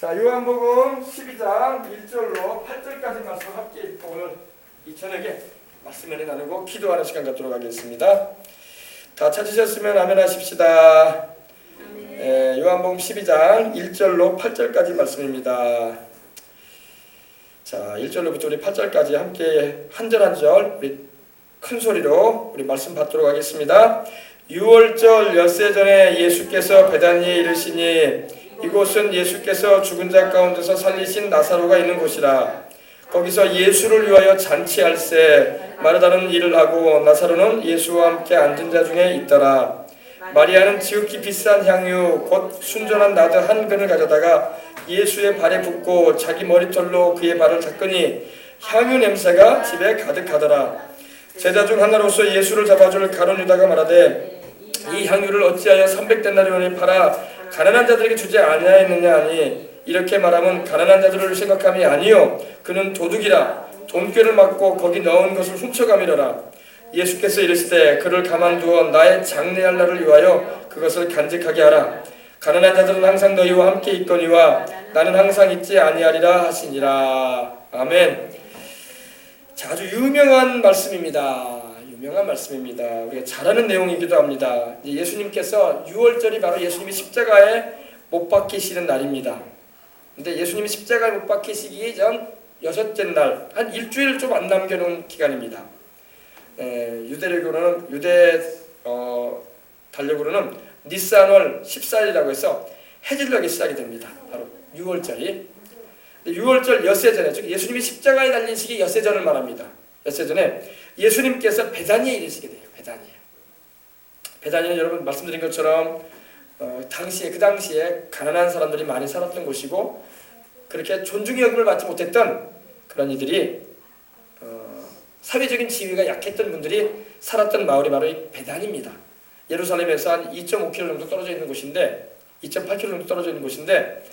자, 요한복음 12장 1절로 8절까지 말씀 함께 읽고 오늘 이 저녁에 말씀을 나누고 기도하는 시간 갖도록 하겠습니다. 다 찾으셨으면 아멘 하십시다. 요한복음 12장 1절로 8절까지 말씀입니다. 자, 1절로부터 우리 8절까지 함께 한 절 한 절 우리 큰 소리로 우리 말씀 받도록 하겠습니다. 6월절 엿새 전에 예수께서 베다니에 이르시니 이곳은 예수께서 죽은 자 가운데서 살리신 나사로가 있는 곳이라. 거기서 예수를 위하여 잔치할세 마르다는 일을 하고 나사로는 예수와 함께 앉은 자 중에 있더라. 마리아는 지극히 비싼 향유 곧 순전한 나드 한 근을 가져다가 예수의 발에 붓고 자기 머리털로 그의 발을 닦으니 향유 냄새가 집에 가득하더라. 제자 중 하나로서 예수를 잡아줄 가룟 유다가 말하되 이 향유를 어찌하여 300데나리온에 팔아 가난한 자들에게 주지 아니하였느냐 하니 이렇게 말하면 가난한 자들을 생각함이 아니요 그는 도둑이라 돈꾀를 맞고 거기 넣은 것을 훔쳐가미려라. 예수께서 이르시되 그를 가만두어 나의 장례할 날을 위하여 그것을 간직하게 하라. 가난한 자들은 항상 너희와 함께 있거니와 나는 항상 있지 아니하리라 하시니라. 아멘. 자, 아주 유명한 말씀입니다. 유명한 말씀입니다. 우리가 잘 아는 내용이기도 합니다. 예수님께서 6월절이 바로 예수님이 십자가에 못 박히시는 날입니다. 근데 예수님이 십자가에 못 박히시기 전 여섯째 날, 한 일주일 좀 안 남겨놓은 기간입니다. 유대력으로는 달력으로는 니산월 14일이라고 해서 해질녘이 시작이 됩니다. 바로 6월절이 6월절 엿새 전에, 즉 예수님이 십자가에 달리시기 엿새 전을 말합니다. 엿새 전에 예수님께서 베다니에 이르시게 돼요. 베다니는 여러분 말씀드린 것처럼 그 당시에 가난한 사람들이 많이 살았던 곳이고 그렇게 존중의 여김을 받지 못했던 그런 이들이 사회적인 지위가 약했던 분들이 살았던 마을이 바로 이 베다니입니다. 예루살렘에서 한 2.5km 정도 떨어져 있는 곳인데 2.8km 정도 떨어져 있는 곳인데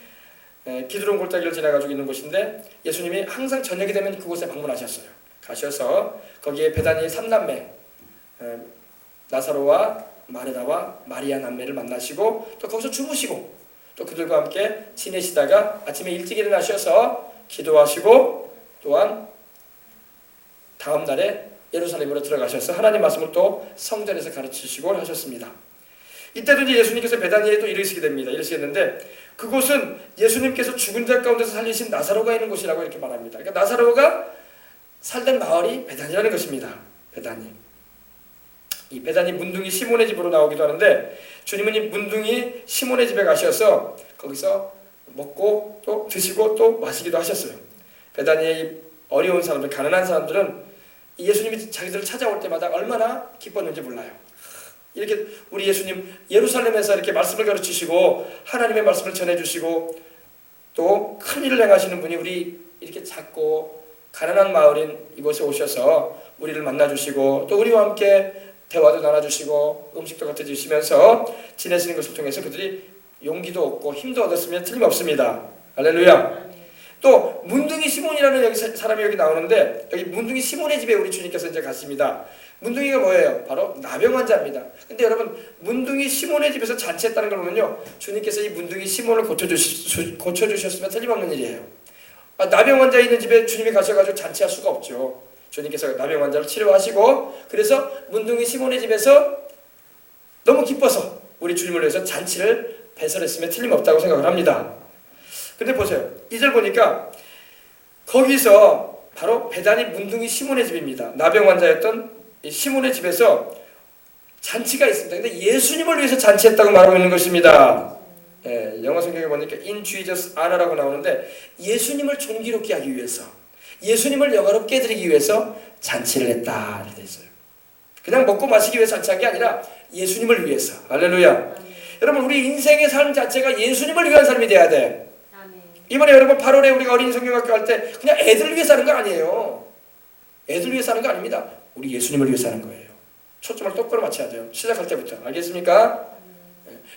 기드론 골짜기를 지나가지고 있는 곳인데 예수님이 항상 저녁이 되면 그곳에 방문하셨어요. 가셔서 거기에 베다니의 3남매 나사로와 마르다와 마리아 남매를 만나시고 또 거기서 주무시고 또 그들과 함께 지내시다가 아침에 일찍 일어나셔서 기도하시고 또한 다음 날에 예루살렘으로 들어가셔서 하나님 말씀을 또 성전에서 가르치시고 하셨습니다. 이때도 이제 예수님께서 베다니에 또 이르시게 됩니다. 이르시겠는데 그곳은 예수님께서 죽은 자 가운데서 살리신 나사로가 있는 곳이라고 이렇게 말합니다. 그러니까 나사로가 살던 마을이 베다니라는 것입니다. 베다니. 이 베다니 문둥이 시몬의 집으로 나오기도 하는데 주님은 이 문둥이 시몬의 집에 가셔서 거기서 먹고 또 드시고 또 마시기도 하셨어요. 베다니의 어려운 사람들, 가난한 사람들은 예수님이 자기들을 찾아올 때마다 얼마나 기뻤는지 몰라요. 이렇게 우리 예수님 예루살렘에서 이렇게 말씀을 가르치시고 하나님의 말씀을 전해주시고 또 큰 일을 행하시는 분이 우리 이렇게 작고 가난한 마을인 이곳에 오셔서 우리를 만나주시고 또 우리와 함께 대화도 나눠주시고 음식도 같이 주시면서 지내시는 것을 통해서 그들이 용기도 얻고 힘도 얻었으면 틀림없습니다. 할렐루야. 또 문둥이 시몬이라는 여기 사람이 여기 나오는데 여기 문둥이 시몬의 집에 우리 주님께서 이제 가십니다. 문둥이가 뭐예요? 바로 나병 환자입니다. 근데 여러분 문둥이 시몬의 집에서 잔치했다는 걸 보면요 주님께서 이 문둥이 시몬을 고쳐주셨으면 틀림없는 일이에요. 나병 환자 있는 집에 주님이 가셔가지고 잔치할 수가 없죠. 주님께서 나병 환자를 치료하시고 그래서 문둥이 시몬의 집에서 너무 기뻐서 우리 주님을 위해서 잔치를 배설했으면 틀림없다고 생각을 합니다. 근데 보세요. 2절 보니까 거기서 바로 베다니 문둥이 시몬의 집입니다. 나병 환자였던 이 시몬의 집에서 잔치가 있습니다. 근데 예수님을 위해서 잔치했다고 말하고 있는 것입니다. 영어 성경에 보니까 in Jesus honor라고 나오는데 예수님을 존귀롭게 하기 위해서 예수님을 영화롭게 해드리기 위해서 잔치를 했다 이렇게 돼 있어요. 그냥 먹고 마시기 위해서 잔치한 게 아니라 예수님을 위해서. 할렐루야. 여러분 우리 인생의 삶 자체가 예수님을 위한 삶이 돼야 돼. 이번에 여러분 8월에 우리가 어린이 성경학교 할 때 그냥 애들 위해 사는 거 아니에요. 애들 위해 사는 거 아닙니다. 우리 예수님을 위해 사는 거예요. 초점을 똑바로 맞춰야 돼요. 시작할 때부터. 알겠습니까?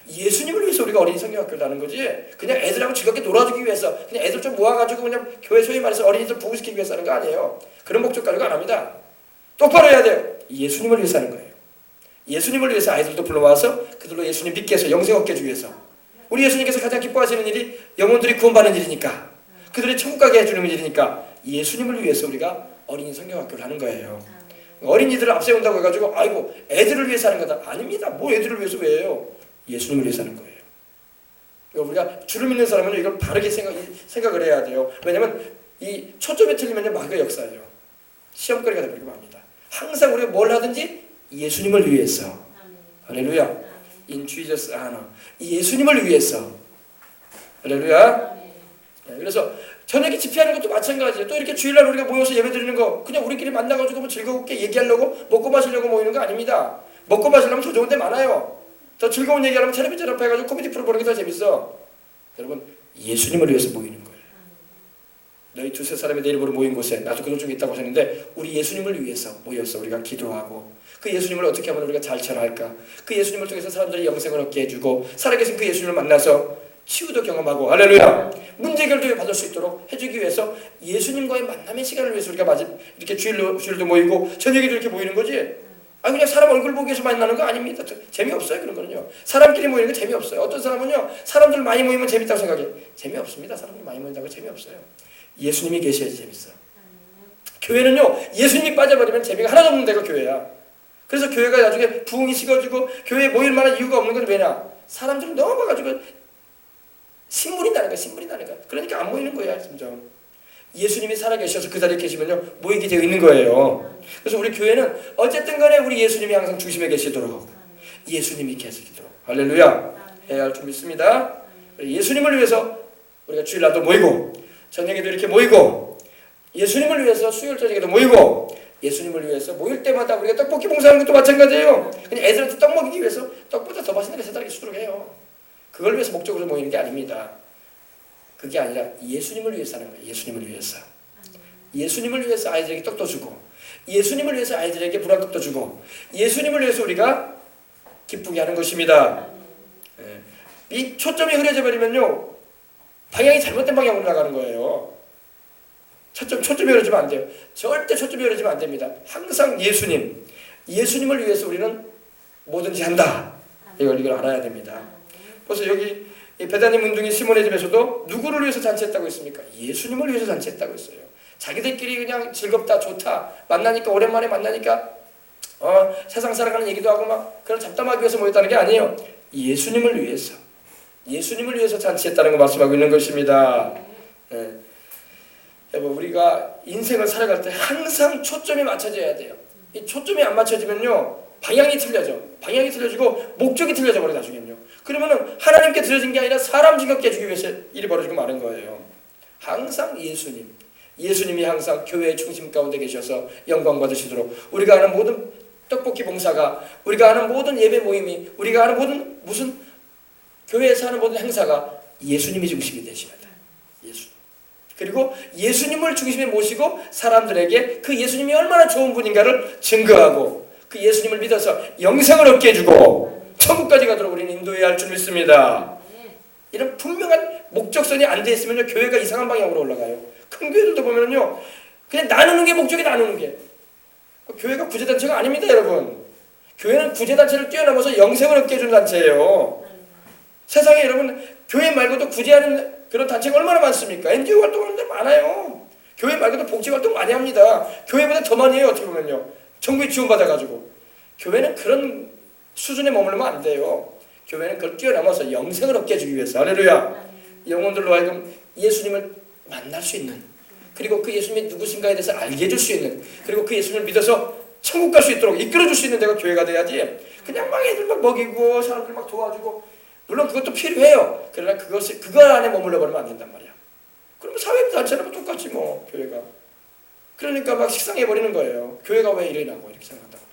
예수님을 위해서 우리가 어린이 성경학교를 하는 거지 그냥 애들하고 즐겁게 놀아주기 위해서 그냥 애들 좀 모아가지고 그냥 교회 소위 말해서 어린이들 부부시키기 위해서 하는 거 아니에요. 그런 목적 가지고 안 합니다. 똑바로 해야 돼요. 예수님을 위해서 하는 거예요. 예수님을 위해서 아이들도 불러와서 그들로 예수님 믿게 해서 영생 얻게 해주기 위해서 우리 예수님께서 가장 기뻐하시는 일이 영혼들이 구원받는 일이니까, 그들이 천국 가게 해주는 일이니까 예수님을 위해서 우리가 어린이 성경학교를 하는 거예요. 어린이들을 앞세운다고 해가지고 아이고 애들을 위해서 하는 거다. 아닙니다. 뭐 애들을 위해서 왜 해요? 예수님을 위해서 하는 거예요. 우리가 주를 믿는 사람은 이걸 바르게 생각을 해야 돼요. 왜냐하면 이 초점이 틀리면 마귀의 역사예요. 시험거리가 되버리고 맙니다. 항상 우리가 뭘 하든지 예수님을 위해서. 할렐루야. In Jesus honor. 예수님을 위해서. 할렐루야. 그래서 저녁에 집회하는 것도 마찬가지예요. 또 이렇게 주일날 우리가 모여서 예배드리는 거 그냥 우리끼리 만나가지고 뭐 즐겁게 얘기하려고 먹고 마시려고 모이는 거 아닙니다. 먹고 마시려면 더 좋은 데 많아요. 더 즐거운 얘기하려면 텔레비전 앞에 가지고 코미디 프로 보는 게 더 재밌어. 여러분 예수님을 위해서 모이는 거예요. 너희 두세 사람이 내 이름으로 모인 곳에 나도 그중 중에 있다고 하셨는데 우리 예수님을 위해서 모여서 우리가 기도하고 그 예수님을 어떻게 하면 우리가 잘 전할까? 그 예수님을 통해서 사람들이 영생을 얻게 해주고 살아계신 그 예수님을 만나서 치유도 경험하고 할렐루야 문제 해결도 받을 수 있도록 해주기 위해서 예수님과의 만남의 시간을 위해서 우리가 이렇게 주일도 모이고 저녁에도 이렇게 모이는 거지. 그냥 사람 얼굴 보기 위해서 만나는 거 아닙니다. 재미없어요. 그런 거는요. 사람끼리 모이는 거 재미없어요. 어떤 사람은요 사람들 많이 모이면 재밌다고 생각해. 재미없습니다. 사람들 많이 모인다고 재미없어요. 예수님이 계셔야지 재밌어. 교회는요 예수님이 빠져버리면 재미가 하나도 없는 데가 교회야. 그래서 교회가 나중에 부흥이 식어지고 교회에 모일 만한 이유가 없는 건 왜냐? 사람들이 너무 와가지고 신물이 나는 거야. 그러니까 안 모이는 거야. 점점 예수님이 살아계셔서 그 자리에 계시면요 모이게 되어 있는 거예요. 그래서 우리 교회는 어쨌든 간에 우리 예수님이 항상 중심에 계시도록 예수님이 계시도록 할렐루야 해야 할 줄 믿습니다. 예수님을 위해서 우리가 주일날도 모이고 저녁에도 이렇게 모이고 예수님을 위해서 수요일 저녁에도 모이고 예수님을 위해서 모일 때마다 우리가 떡볶이 봉사하는 것도 마찬가지예요. 그냥 애들한테 떡 먹이기 위해서 떡보다 더 맛있는 게 세상에 수두룩 해요. 그걸 위해서 목적으로 모이는 게 아닙니다. 그게 아니라 예수님을 위해서 하는 거예요. 예수님을 위해서. 예수님을 위해서 아이들에게 떡도 주고 예수님을 위해서 아이들에게 불안떡도 주고 예수님을 위해서 우리가 기쁘게 하는 것입니다. 이 초점이 흐려져 버리면요 방향이 잘못된 방향으로 나가는 거예요. 초점이 흐려지면 안 돼요. 절대 초점이 흐려지면 안 됩니다. 항상 예수님을 위해서 우리는 뭐든지 한다. 이걸 알아야 됩니다. 그래서 여기 베다니 문둥이 시몬의 집에서도 누구를 위해서 잔치했다고 했습니까? 예수님을 위해서 잔치했다고 했어요. 자기들끼리 그냥 즐겁다 좋다 만나니까 오랜만에 만나니까 세상 살아가는 얘기도 하고 막 그런 잡담하기 위해서 모였다는 게 아니에요. 예수님을 위해서 잔치했다는 거 말씀하고 있는 것입니다. 여러분 우리가 인생을 살아갈 때 항상 초점이 맞춰져야 돼요. 이 초점이 안 맞춰지면요 방향이 틀려지고 목적이 틀려져 버려 나중에는요. 그러면은 하나님께 드려진 게 아니라 사람 즐겁게 해주기 위해서 일이 벌어지고 마는 거예요. 항상 예수님이 항상 교회의 중심 가운데 계셔서 영광 받으시도록 우리가 하는 모든 떡볶이 봉사가 우리가 하는 모든 예배 모임이 우리가 하는 모든 무슨 교회에서 하는 모든 행사가 예수님이 중심이 되셔야 돼요. 그리고 예수님을 중심에 모시고 사람들에게 그 예수님이 얼마나 좋은 분인가를 증거하고 그 예수님을 믿어서 영생을 얻게 해주고 천국까지 가도록 우리는 인도해야 할 줄 믿습니다. 이런 분명한 목적선이 안 돼 있으면요 교회가 이상한 방향으로 올라가요. 큰 교회들도 보면요 그냥 나누는 게 목적이 나누는 게 교회가 구제단체가 아닙니다. 여러분 교회는 구제단체를 뛰어넘어서 영생을 얻게 해주는 단체예요. 세상에 여러분 교회 말고도 구제하는 그런 단체가 얼마나 많습니까? NGO 활동하는 데 많아요. 교회 말고도 복지활동 많이 합니다. 교회보다 더 많이 해요. 어떻게 보면요 정부에 지원받아가지고. 교회는 그런 수준에 머물면 안 돼요. 교회는 그걸 뛰어넘어서 영생을 얻게 해주기 위해서 할렐루야 영혼들로 하여금 예수님을 만날 수 있는 그리고 그 예수님이 누구신가에 대해서 알게 해줄 수 있는 그리고 그 예수님을 믿어서 천국 갈 수 있도록 이끌어줄 수 있는 데가 교회가 돼야지 그냥 막 애들 막 먹이고 사람들 막 도와주고 물론 그것도 필요해요. 그러나 그거 안에 머물러 버리면 안 된단 말이야. 그러면 사회단체랑 똑같지 뭐 교회가. 그러니까 막 식상해버리는 거예요. 교회가 왜 이러냐고 이렇게 생각한다고.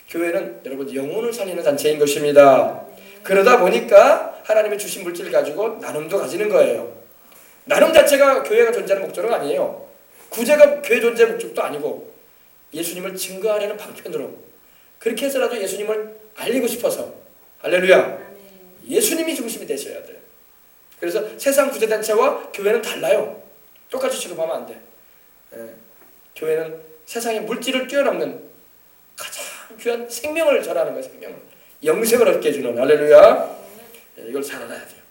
교회는 여러분 영혼을 살리는 단체인 것입니다. 그러다 보니까 하나님이 주신 물질을 가지고 나눔도 가지는 거예요. 나눔 자체가 교회가 존재하는 목적은 아니에요. 구제가 교회 존재의 목적도 아니고 예수님을 증거하려는 방편으로 그렇게 해서라도 예수님을 알리고 싶어서 할렐루야 예수님이 중심이 되셔야 돼요. 그래서 세상 구제단체와 교회는 달라요. 똑같이 취급하면 안 돼. 교회는 세상의 물질을 뛰어넘는 가장 귀한 생명을 전하는 거예요. 생명을 영생을 얻게 해주는 할렐루야 이걸 잘 알아야 돼요.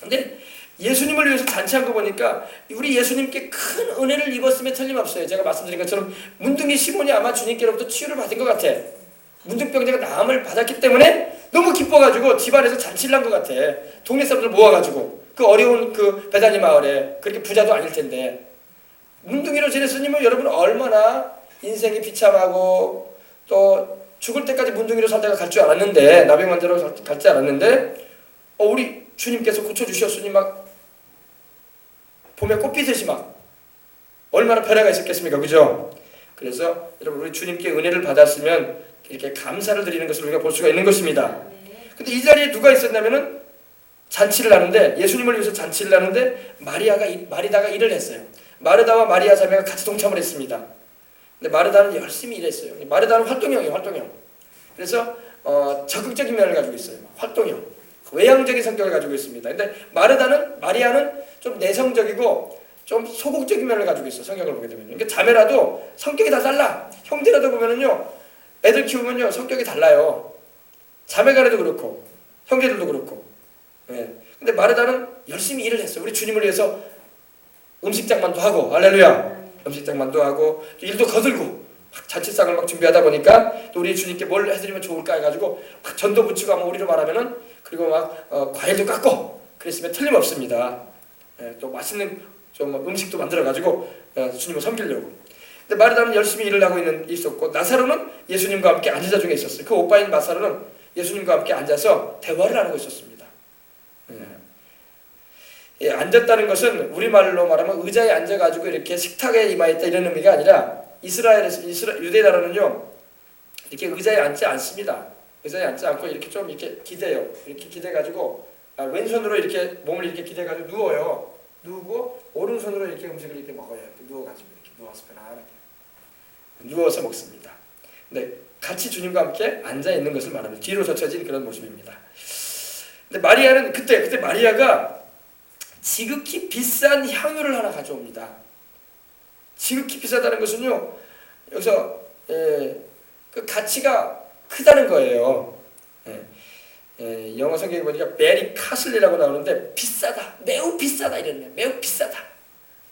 근데 예수님을 위해서 잔치한 거 보니까 우리 예수님께 큰 은혜를 입었음에 틀림없어요. 제가 말씀드린 것처럼 문둥이 시몬이 아마 주님께로부터 치유를 받은 것 같아. 문둥병자가 나음을 받았기 때문에 너무 기뻐가지고 집안에서 잔치를 한 것 같아. 동네 사람들 모아가지고 그 어려운 그 베다니 마을에, 그렇게 부자도 아닐 텐데 문둥이로 지냈으면 여러분 얼마나 인생이 비참하고 또 죽을 때까지 문둥이로 살다가 갈 줄 알았는데, 나병환자로 갈 줄 알았는데 우리 주님께서 고쳐주셨으니 막 봄에 꽃 피듯이 막 얼마나 변화가 있었겠습니까? 그죠? 그래서 여러분 우리 주님께 은혜를 받았으면 이렇게 감사를 드리는 것을 우리가 볼 수가 있는 것입니다. 근데 이 자리에 누가 있었냐면은 잔치를 하는데, 예수님을 위해서 잔치를 하는데 마리다가 일을 했어요. 마르다와 마리아 자매가 같이 동참을 했습니다. 근데 마르다는 열심히 일했어요. 마르다는 활동형이에요. 활동형. 그래서 적극적인 면을 가지고 있어요. 활동형. 외향적인 성격을 가지고 있습니다. 근데 마리아는 좀 내성적이고 좀 소극적인 면을 가지고 있어요. 성격을 보게 되면요. 그러니까 자매라도 성격이 다 달라. 형제라도 보면은요, 애들 키우면요 성격이 달라요. 자매간에도 그렇고 형제들도 그렇고. 네. 근데 마르다는 열심히 일을 했어요. 우리 주님을 위해서 음식장만도 하고, 할렐루야. 음식장만도 하고 또 일도 거들고 막 잔치상을 막 준비하다 보니까 또 우리 주님께 뭘 해드리면 좋을까 해가지고 막 전도 붙이고, 아마 우리로 말하면은, 그리고 막 과일도 깎고 그랬으면 틀림없습니다. 예, 또 맛있는 좀 음식도 만들어가지고 주님을 섬기려고. 근데 마르다는 열심히 일을 하고 있었고, 나사로는 예수님과 함께 앉은 자 중에 있었어요. 그 오빠인 나사로는 예수님과 함께 앉아서 대화를 나누고 있었습니다. 예, 앉았다는 것은 우리말로 말하면 의자에 앉아가지고 이렇게 식탁에 임하였다 이런 의미가 아니라, 유대 나라는요 이렇게 의자에 앉지 않습니다. 의자에 앉지 않고 이렇게 좀 이렇게 기대요. 이렇게 기대가지고 왼손으로 이렇게 몸을 이렇게 기대가지고 누워요. 누우고 오른손으로 이렇게 음식을 이렇게 먹어요. 누워가지고 이렇게 누워서 편안하게 누워서 먹습니다. 근데 같이 주님과 함께 앉아 있는 것을 말합니다. 뒤로 젖혀진 그런 모습입니다. 근데 마리아는 그때 마리아가 지극히 비싼 향유를 하나 가져옵니다. 지극히 비싸다는 것은요, 여기서 그 가치가 크다는 거예요. 영어 성경에 보니까 베리 카슬리라고 나오는데 비싸다, 매우 비싸다 이랬네요. 매우 비싸다.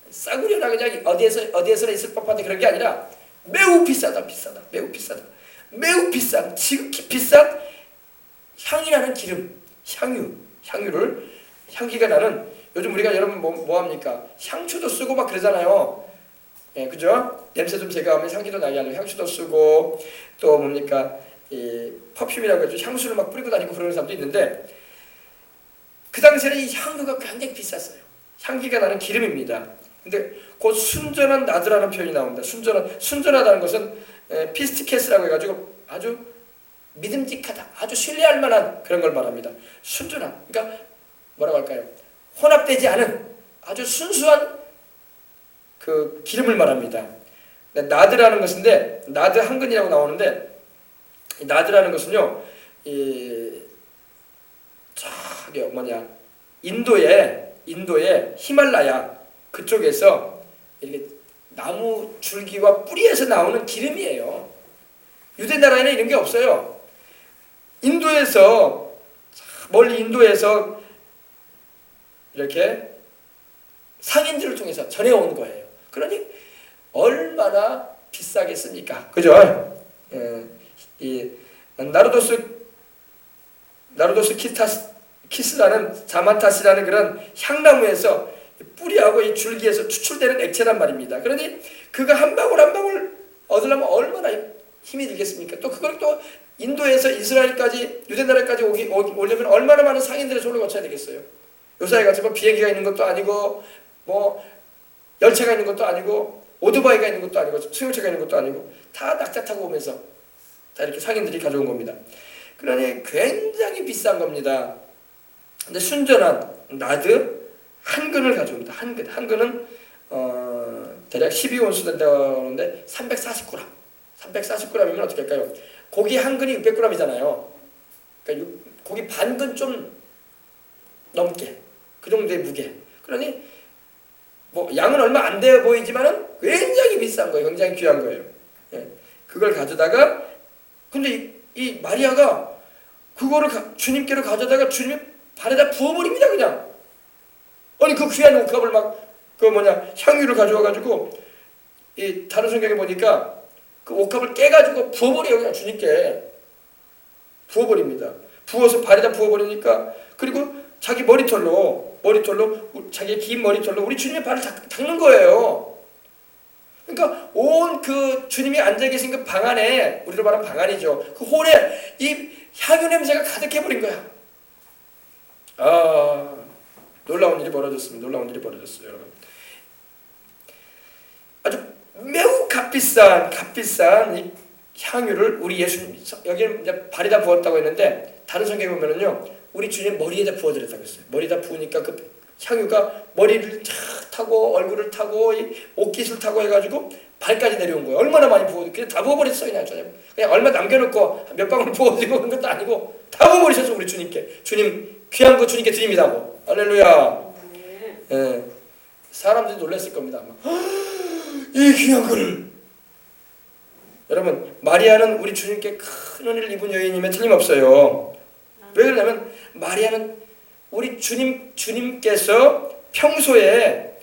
싸구려나 그냥 어디에서나 있을 법한데 그런 게 아니라 매우 비싸다, 매우 비싸다, 매우 비싼, 지극히 비싼 향이 나는 기름, 향기가 나는. 요즘 우리가 여러분 뭐 합니까? 향초도 쓰고 막 그러잖아요. 예, 그죠? 냄새 좀 제거하면 향기도 나게 하려고 향수도 쓰고, 또 뭡니까? 이 퍼퓸이라고 해서 향수를 막 뿌리고 다니고 그러는 사람도 있는데, 그 당시에는 이 향료가 굉장히 비쌌어요. 향기가 나는 기름입니다. 근데 곧 순전한 나드라는 표현이 나옵니다. 순전하다는 것은 피스티케스라고 해가지고 아주 믿음직하다, 아주 신뢰할 만한 그런 걸 말합니다. 순전한, 그러니까 뭐라고 할까요? 혼합되지 않은 아주 순수한 그 기름을 말합니다. 나드라는 것인데, 나드 한근이라고 나오는데, 이 나드라는 것은요, 저기 뭐냐, 인도의 히말라야 그쪽에서 이렇게 나무 줄기와 뿌리에서 나오는 기름이에요. 유대 나라에는 이런 게 없어요. 멀리 인도에서 이렇게 상인들을 통해서 전해온 거예요. 그러니 얼마나 비싸겠습니까? 그죠? 이 나르도스 키스라는 자만타스라는 그런 향나무에서 뿌리하고 이 줄기에서 추출되는 액체란 말입니다. 그러니 그거 한 방울 한 방울 얻으려면 얼마나 힘이 들겠습니까? 또 그걸 또 인도에서 이스라엘까지, 유대 나라까지 오려면 얼마나 많은 상인들의 손을 거쳐야 되겠어요. 요사이 같이 뭐 비행기가 있는 것도 아니고, 뭐 열차가 있는 것도 아니고, 오토바이가 있는 것도 아니고, 승용차가 있는 것도 아니고, 다 낙차 타고 오면서 다 이렇게 상인들이 가져온 겁니다. 그러니 굉장히 비싼 겁니다. 근데 순전한 나드 한 근을 가져옵니다. 한 근은 대략 12온수 된다고 하는데 340g. 340g이면 어떻게 할까요? 고기 한 근이 600g이잖아요. 그러니까 고기 반 근 좀 넘게, 그 정도의 무게. 그러니 뭐 양은 얼마 안 돼 보이지만은 굉장히 비싼 거예요. 굉장히 귀한 거예요. 예. 그걸 가져다가, 근데 이 마리아가 그거를 주님께로 가져다가 주님의 발에다 부어버립니다. 그냥 아니 그 귀한 옥합을 향유를 가져와가지고 이 다른 성경에 보니까 그 옥합을 깨가지고 부어버려요. 그냥 주님께 부어버립니다. 부어서 발에다 부어버리니까, 그리고 자기 머리털로 자기의 긴 머리털로 우리 주님의 발을 닦는 거예요. 그러니까 온 그 주님이 앉아 계신 그 방 안에, 우리로 말하면 방 안이죠, 그 홀에 이 향유 냄새가 가득해버린 거야. 아, 놀라운 일이 벌어졌습니다. 놀라운 일이 벌어졌어요, 여러분. 아주 매우 값비싼 이 향유를 우리 예수님, 여기는 이제 발에다 부었다고 했는데 다른 성경에 보면은요, 우리 주님 머리에다 부어드렸다고 했어요. 머리에다 부으니까 그 향유가 머리를 쫙 타고 얼굴을 타고 이 옷깃을 타고 해가지고 발까지 내려온 거예요. 얼마나 많이 부어도 그냥 다 부어버렸어요. 그냥 얼마 남겨놓고 몇 방울 부어드리고 그런 것도 아니고 다 부어버리셨어. 우리 주님께. 주님 귀한 거 주님께 드립니다고. 할렐루야. 예. 사람들이 놀랐을 겁니다. 아마. 이 귀한 거를. 여러분, 마리아는 우리 주님께 큰 은혜를 입은 여인임에 틀림없어요. 왜 그러냐면 마리아는 우리 주님께서 평소에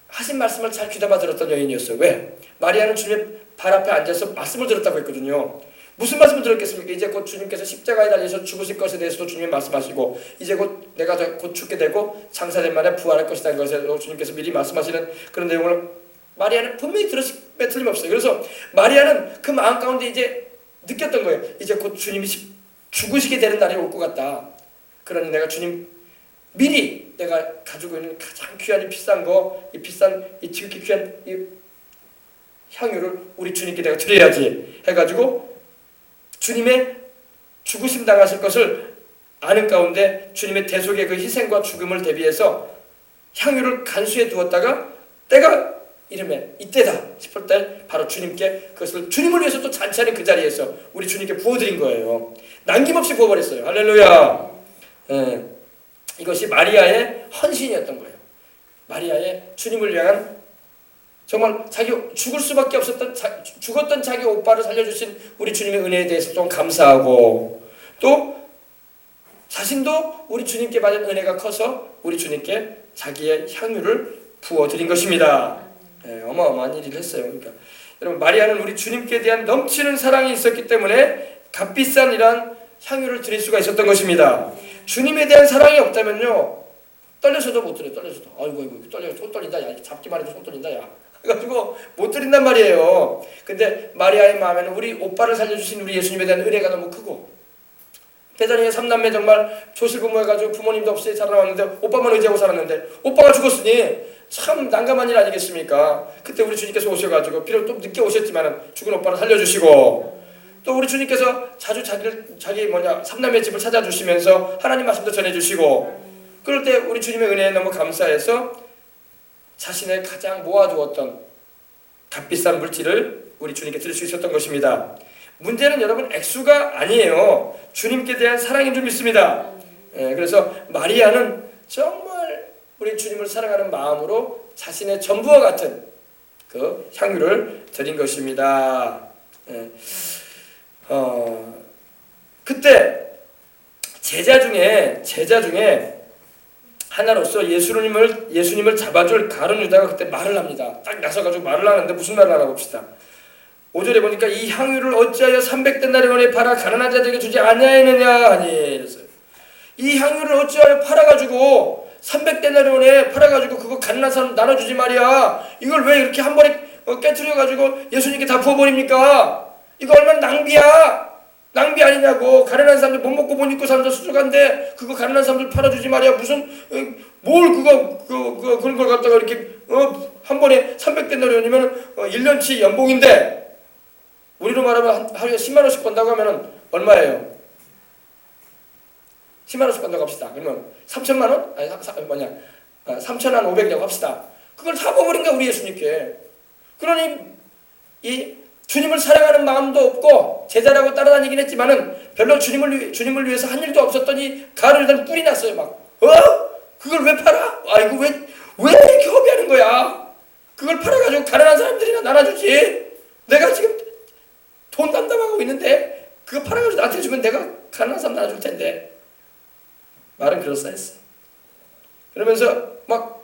하신 말씀을 잘 귀담아 들었던 여인이었어요. 왜? 마리아는 주님의 발 앞에 앉아서 말씀을 들었다고 했거든요. 무슨 말씀을 들었겠습니까? 이제 곧 주님께서 십자가에 달려서 죽으실 것에 대해서도 주님이 말씀하시고, 이제 곧 내가 곧 죽게 되고 장사된 말에 부활할 것이라는 것에 주님께서 미리 말씀하시는 그런 내용을 마리아는 분명히 들었음에 틀림없어요. 그래서 마리아는 그 마음 가운데 이제 느꼈던 거예요. 이제 곧 주님이 죽으시게 되는 날이 올 것 같다. 그러니 내가 주님 미리 내가 가지고 있는 가장 귀한 이 비싼 거, 이 지극히 귀한 이 향유를 우리 주님께 내가 드려야지 해가지고 주님의 죽으심 당하실 것을 아는 가운데 주님의 대속의 그 희생과 죽음을 대비해서 향유를 간수해 두었다가 때가 이름에 이때다 싶을 때 바로 주님께 그것을 주님을 위해서 또 잔치하는 그 자리에서 우리 주님께 부어드린 거예요. 남김없이 부어버렸어요. 할렐루야. 예. 이것이 마리아의 헌신이었던 거예요. 마리아의 주님을 위한, 정말 자기 죽을 수밖에 없었던 죽었던 자기 오빠를 살려주신 우리 주님의 은혜에 대해서 좀 감사하고, 또 자신도 우리 주님께 받은 은혜가 커서 우리 주님께 자기의 향유를 부어드린 것입니다. 네, 어마어마한 일을 했어요. 그러니까 여러분, 마리아는 우리 주님께 대한 넘치는 사랑이 있었기 때문에 값비싼 이러한 향유를 드릴 수가 있었던 것입니다. 주님에 대한 사랑이 없다면요, 떨려서도 못 드려요. 떨려서도. 아이고 떨려. 손 떨린다. 야, 잡기만 해도 손 떨린다. 야. 그래가지고 못 드린단 말이에요. 근데 마리아의 마음에는 우리 오빠를 살려주신 우리 예수님에 대한 은혜가 너무 크고, 베다니의 3남매 정말 조실부모해가지고 부모님도 없이 자라왔는데 오빠만 의지하고 살았는데 오빠가 죽었으니 참 난감한 일 아니겠습니까? 그때 우리 주님께서 오셔가지고, 비록 좀 늦게 오셨지만 죽은 오빠를 살려주시고, 또 우리 주님께서 자주 자기 3남매 집을 찾아주시면서 하나님 말씀도 전해주시고, 그럴 때 우리 주님의 은혜에 너무 감사해서 자신의 가장 모아두었던 값비싼 물질을 우리 주님께 드릴 수 있었던 것입니다. 문제는 여러분 액수가 아니에요. 주님께 대한 사랑인 줄 믿습니다. 그래서 마리아는 정말 우리 주님을 사랑하는 마음으로 자신의 전부와 같은 그 향유를 드린 것입니다. 그때 제자 중에 하나로서 예수님을 잡아줄 가룟 유다가 그때 말을 합니다. 딱 나서가지고 말을 하는데 무슨 말을 하나 봅시다. 5절에 보니까 이 향유를 어찌하여 300데나리온에 팔아 가난한 자들에게 주지 아니하였느냐 하니 이랬어요. 이 향유를 어찌하여 팔아가지고 300데나리온에 팔아가지고 그거 가난한 사람 나눠주지 말이야. 이걸 왜 이렇게 한 번에 깨트려가지고 예수님께 다 부어버립니까? 이거 얼마나 낭비 아니냐고. 가난한 사람들 못 먹고 못 입고 사람들 수족한데 그거 가난한 사람들 팔아주지 말이야. 무슨 뭘 그런 걸 갖다가 이렇게 한 번에 300데나리온이면 1년치 연봉인데, 우리로 말하면 하루에 10만 원씩 번다고 하면 얼마예요? 10만 원씩 번다고 합시다. 그러면 3천만 원? 아니 3,500이라고 합시다. 그걸 다 버버린 거야 우리 예수님께. 그러니 이 주님을 사랑하는 마음도 없고 제자라고 따라다니긴 했지만은 별로 주님을 위해서 한 일도 없었더니 가룟유다는 뿔이 났어요. 막 그걸 왜 팔아? 아이고 왜 이렇게 허비하는 거야? 그걸 팔아가지고 가난한 사람들이나 나눠주지. 내가 지금 돈 담당하고 있는데 그거 팔아가지고 나한테 주면 내가 가난한 사람 나눠줄 텐데. 말은 그럴싸했어요. 그러면서 막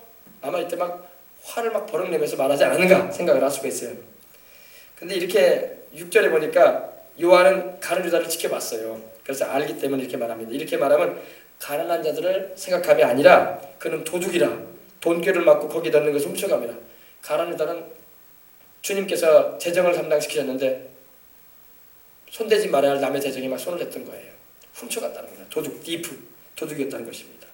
말할 때 막 화를 막 버럭내면서 말하지 않았는가 생각을 할 수가 있어요. 근데 이렇게 6절에 보니까 요한은 가룟 유다를 지켜봤어요. 그래서 알기 때문에 이렇게 말합니다. 이렇게 말하면 가난한 자들을 생각함이 아니라 그는 도둑이라 돈꾀를 맞고 거기 넣는 것을 훔쳐갑니다. 가룟 유다는 주님께서 재정을 담당시키셨는데 손대지 말아야 할 남의 재정에 막 손을 댔던 거예요. 훔쳐갔다는 겁니다. 도둑, 디프, 도둑이었다는 것입니다.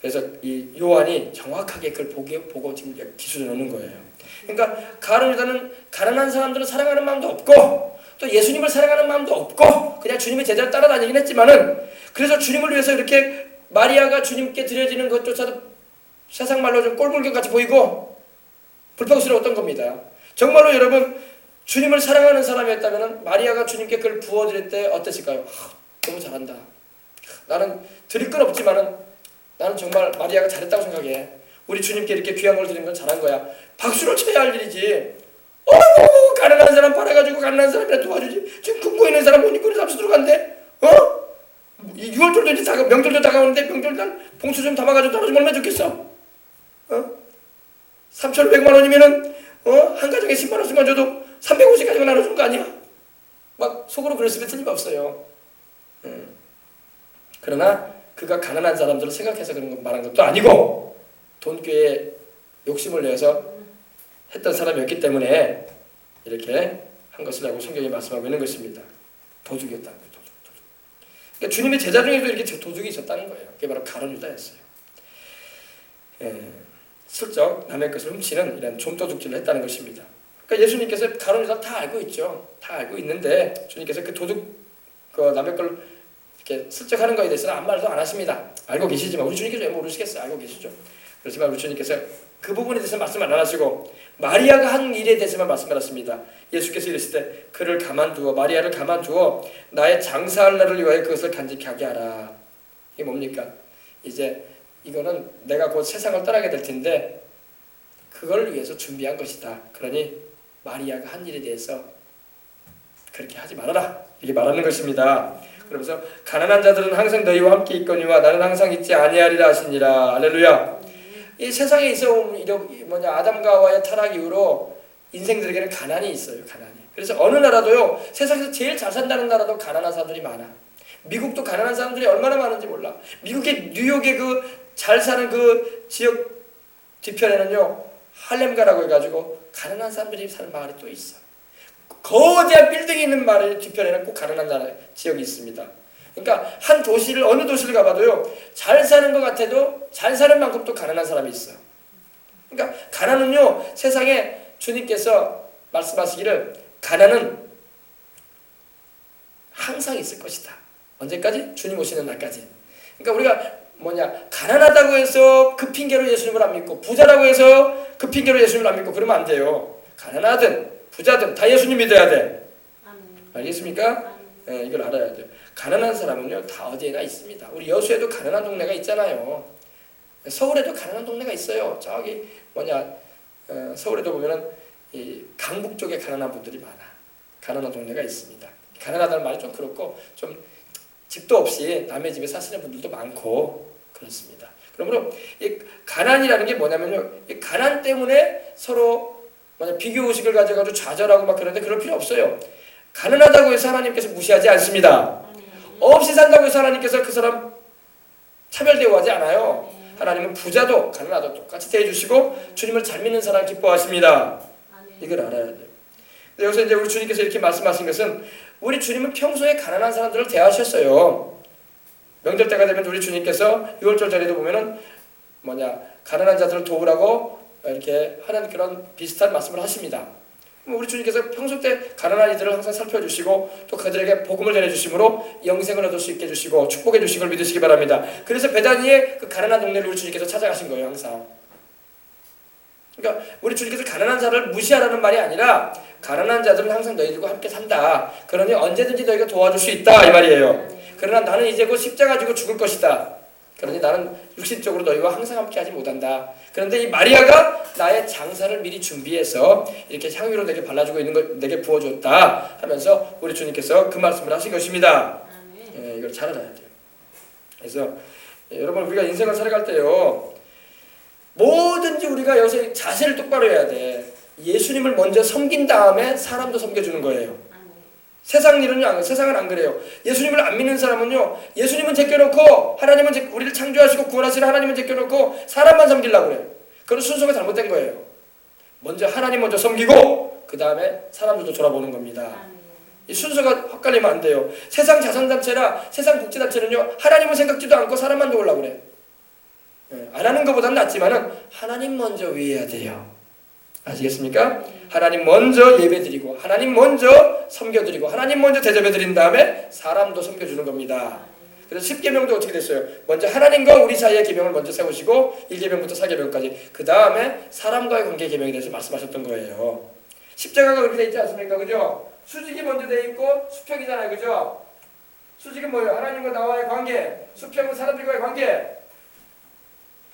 그래서 이 요한이 정확하게 그걸 보고 지금 기술해 놓는 거예요. 그러니까 가룟 유다는 가난한 사람들을 사랑하는 마음도 없고 또 예수님을 사랑하는 마음도 없고 그냥 주님의 제자를 따라다니긴 했지만은 그래서 주님을 위해서 이렇게 마리아가 주님께 드려지는 것조차도 세상 말로 좀 꼴불견같이 보이고 불평스러웠던 겁니다. 정말로 여러분 주님을 사랑하는 사람이었다면 마리아가 주님께 그걸 부어드릴 때 어땠을까요? 너무 잘한다. 나는 드릴 건 없지만은 나는 정말 마리아가 잘했다고 생각해. 우리 주님께 이렇게 귀한 걸 드리는 건 잘한 거야. 박수를 쳐야 할 일이지. 어이구 가난한 사람 팔아가지고 가난한 사람이라 도와주지. 지금 굶고 있는 사람 못 입고 있는 사람 수두룩한데 6월절도 이제 명절도 다가오는데 명절날 봉투 좀 담아가지고 떨어지면 얼마나 좋겠어. 3,500만 원이면은 한 가정에 10만 원씩만 줘도 350가지가 나눠주는 거 아니야? 막 속으로 그랬으면 틀림없어요. 그러나 그가 가난한 사람들을 생각해서 그런 거 말한 것도 아니고 돈꾀에 욕심을 내서 했던 사람이었기 때문에 이렇게 한 것이라고 성경이 말씀하고 있는 것입니다. 도둑이었다는 거예요. 도둑. 그러니까 주님의 제자 중에도 이렇게 도둑이 있었다는 거예요. 그게 바로 가룟 유다였어요. 슬쩍 남의 것을 훔치는 이런 좀도둑질을 했다는 것입니다. 그러니까 예수님께서 가룟 유다 다 알고 있죠. 다 알고 있는데 주님께서 그 도둑 그 남의 걸 이렇게 슬쩍 하는 거에 대해서는 아무 말도 안 하십니다. 알고 계시지만 우리 주님께서 왜 모르시겠어요? 알고 계시죠. 그렇지만 우리 주님께서 그 부분에 대해서 말씀 안 하시고 마리아가 한 일에 대해서만 말씀하셨습니다. 예수께서 이르실 때 그를 가만두어 마리아를 가만두어 나의 장사할 날을 위하여 그것을 간직히 하게 하라. 이게 뭡니까? 이제 이거는 내가 곧 세상을 떠나게 될 텐데 그걸 위해서 준비한 것이다. 그러니 마리아가 한 일에 대해서 그렇게 하지 말아라. 이렇게 말하는 것입니다. 그러면서 가난한 자들은 항상 너희와 함께 있거니와 나는 항상 있지 아니하리라 하시니라. 할렐루야. 이 세상에 있어 아담과 하와의 타락 이후로 인생들에게는 가난이 있어요. 가난이. 그래서 어느 나라도요 세상에서 제일 잘 산다는 나라도 가난한 사람들이 많아. 미국도 가난한 사람들이 얼마나 많은지 몰라. 미국의 뉴욕의 그 잘 사는 그 지역 뒤편에는요 할렘가라고 해가지고 가난한 사람들이 사는 마을이 또 있어. 거대한 빌딩이 있는 마을 뒤편에는 꼭 가난한 나라 지역이 있습니다. 그러니까 한 도시를 어느 도시를 가봐도요 잘 사는 것 같아도 잘 사는 만큼 또 가난한 사람이 있어요. 그러니까 가난은요 세상에 주님께서 말씀하시기를 가난은 항상 있을 것이다. 언제까지? 주님 오시는 날까지. 그러니까 우리가 가난하다고 해서 그 핑계로 예수님을 안 믿고 부자라고 해서 그 핑계로 예수님을 안 믿고 그러면 안 돼요. 가난하든 부자든 다 예수님 믿어야 돼. 알겠습니까? 네, 이걸 알아야 돼요. 가난한 사람은요 다 어디에나 있습니다. 우리 여수에도 가난한 동네가 있잖아요. 서울에도 가난한 동네가 있어요. 저기 서울에도 보면은 이 강북 쪽에 가난한 분들이 많아. 가난한 동네가 있습니다. 가난하다는 말이 좀 그렇고 좀 집도 없이 남의 집에 사시는 분들도 많고 그렇습니다. 그러므로 이 가난이라는 게 뭐냐면요, 이 가난 때문에 서로 비교 의식을 가져가지고 좌절하고 막 그러는데 그럴 필요 없어요. 가난하다고 해서 하나님께서 무시하지 않습니다. 없이 산다고 해서 하나님께서 그 사람 차별 대우하지 않아요. 하나님은 부자도 가난하도 똑같이 대해주시고 주님을 잘 믿는 사람 기뻐하십니다. 이걸 알아야 돼요. 여기서 이제 우리 주님께서 이렇게 말씀하신 것은 우리 주님은 평소에 가난한 사람들을 대하셨어요. 명절 때가 되면 우리 주님께서 6월절 자리도 보면은 가난한 자들을 도우라고 이렇게 하는 그런 비슷한 말씀을 하십니다. 우리 주님께서 평소 때 가난한 이들을 항상 살펴주시고 또 그들에게 복음을 전해주심으로 영생을 얻을 수 있게 해주시고 축복해 주신 걸 믿으시기 바랍니다. 그래서 베다니의 그 가난한 동네를 우리 주님께서 찾아가신 거예요. 항상. 그러니까 우리 주님께서 가난한 자를 무시하라는 말이 아니라 가난한 자들은 항상 너희들과 함께 산다. 그러니 언제든지 너희가 도와줄 수 있다 이 말이에요. 그러나 나는 이제 곧 십자가 지고 죽을 것이다. 그러니 나는 육신적으로 너희와 항상 함께하지 못한다. 그런데 이 마리아가 나의 장사를 미리 준비해서 이렇게 향유로 내게 발라주고 있는 걸 내게 부어줬다 하면서 우리 주님께서 그 말씀을 하신 것입니다. 이걸 잘 알아야 돼요. 그래서 여러분 우리가 인생을 살아갈 때요 뭐든지 우리가 여기서 자세를 똑바로 해야 돼. 예수님을 먼저 섬긴 다음에 사람도 섬겨주는 거예요. 세상 일은요, 세상은 안 그래요. 예수님을 안 믿는 사람은요, 예수님은 제껴놓고 하나님은 우리를 창조하시고 구원하시는 하나님은 제껴놓고 사람만 섬기려고 그래요. 그런 순서가 잘못된 거예요. 먼저 하나님 먼저 섬기고 그 다음에 사람들도 돌아보는 겁니다. 이 순서가 헛갈리면 안 돼요. 세상 자선단체나 세상 복지단체는요, 하나님은 생각지도 않고 사람만 도우려고 그래요. 안 하는 것보다는 낫지만은 하나님 먼저 위해야 돼요. 아시겠습니까? 하나님 먼저 예배드리고 하나님 먼저 섬겨드리고 하나님 먼저 대접해드린 다음에 사람도 섬겨주는 겁니다. 그래서 10계명도 어떻게 됐어요? 먼저 하나님과 우리 사이의 계명을 먼저 세우시고 1계명부터 4계명까지 그 다음에 사람과의 관계 계명에 대해서 말씀하셨던 거예요. 십자가가 그렇게 돼 있지 않습니까? 그죠? 수직이 먼저 돼 있고 수평이잖아요. 그죠? 수직은 뭐예요? 하나님과 나와의 관계, 수평은 사람들과의 관계.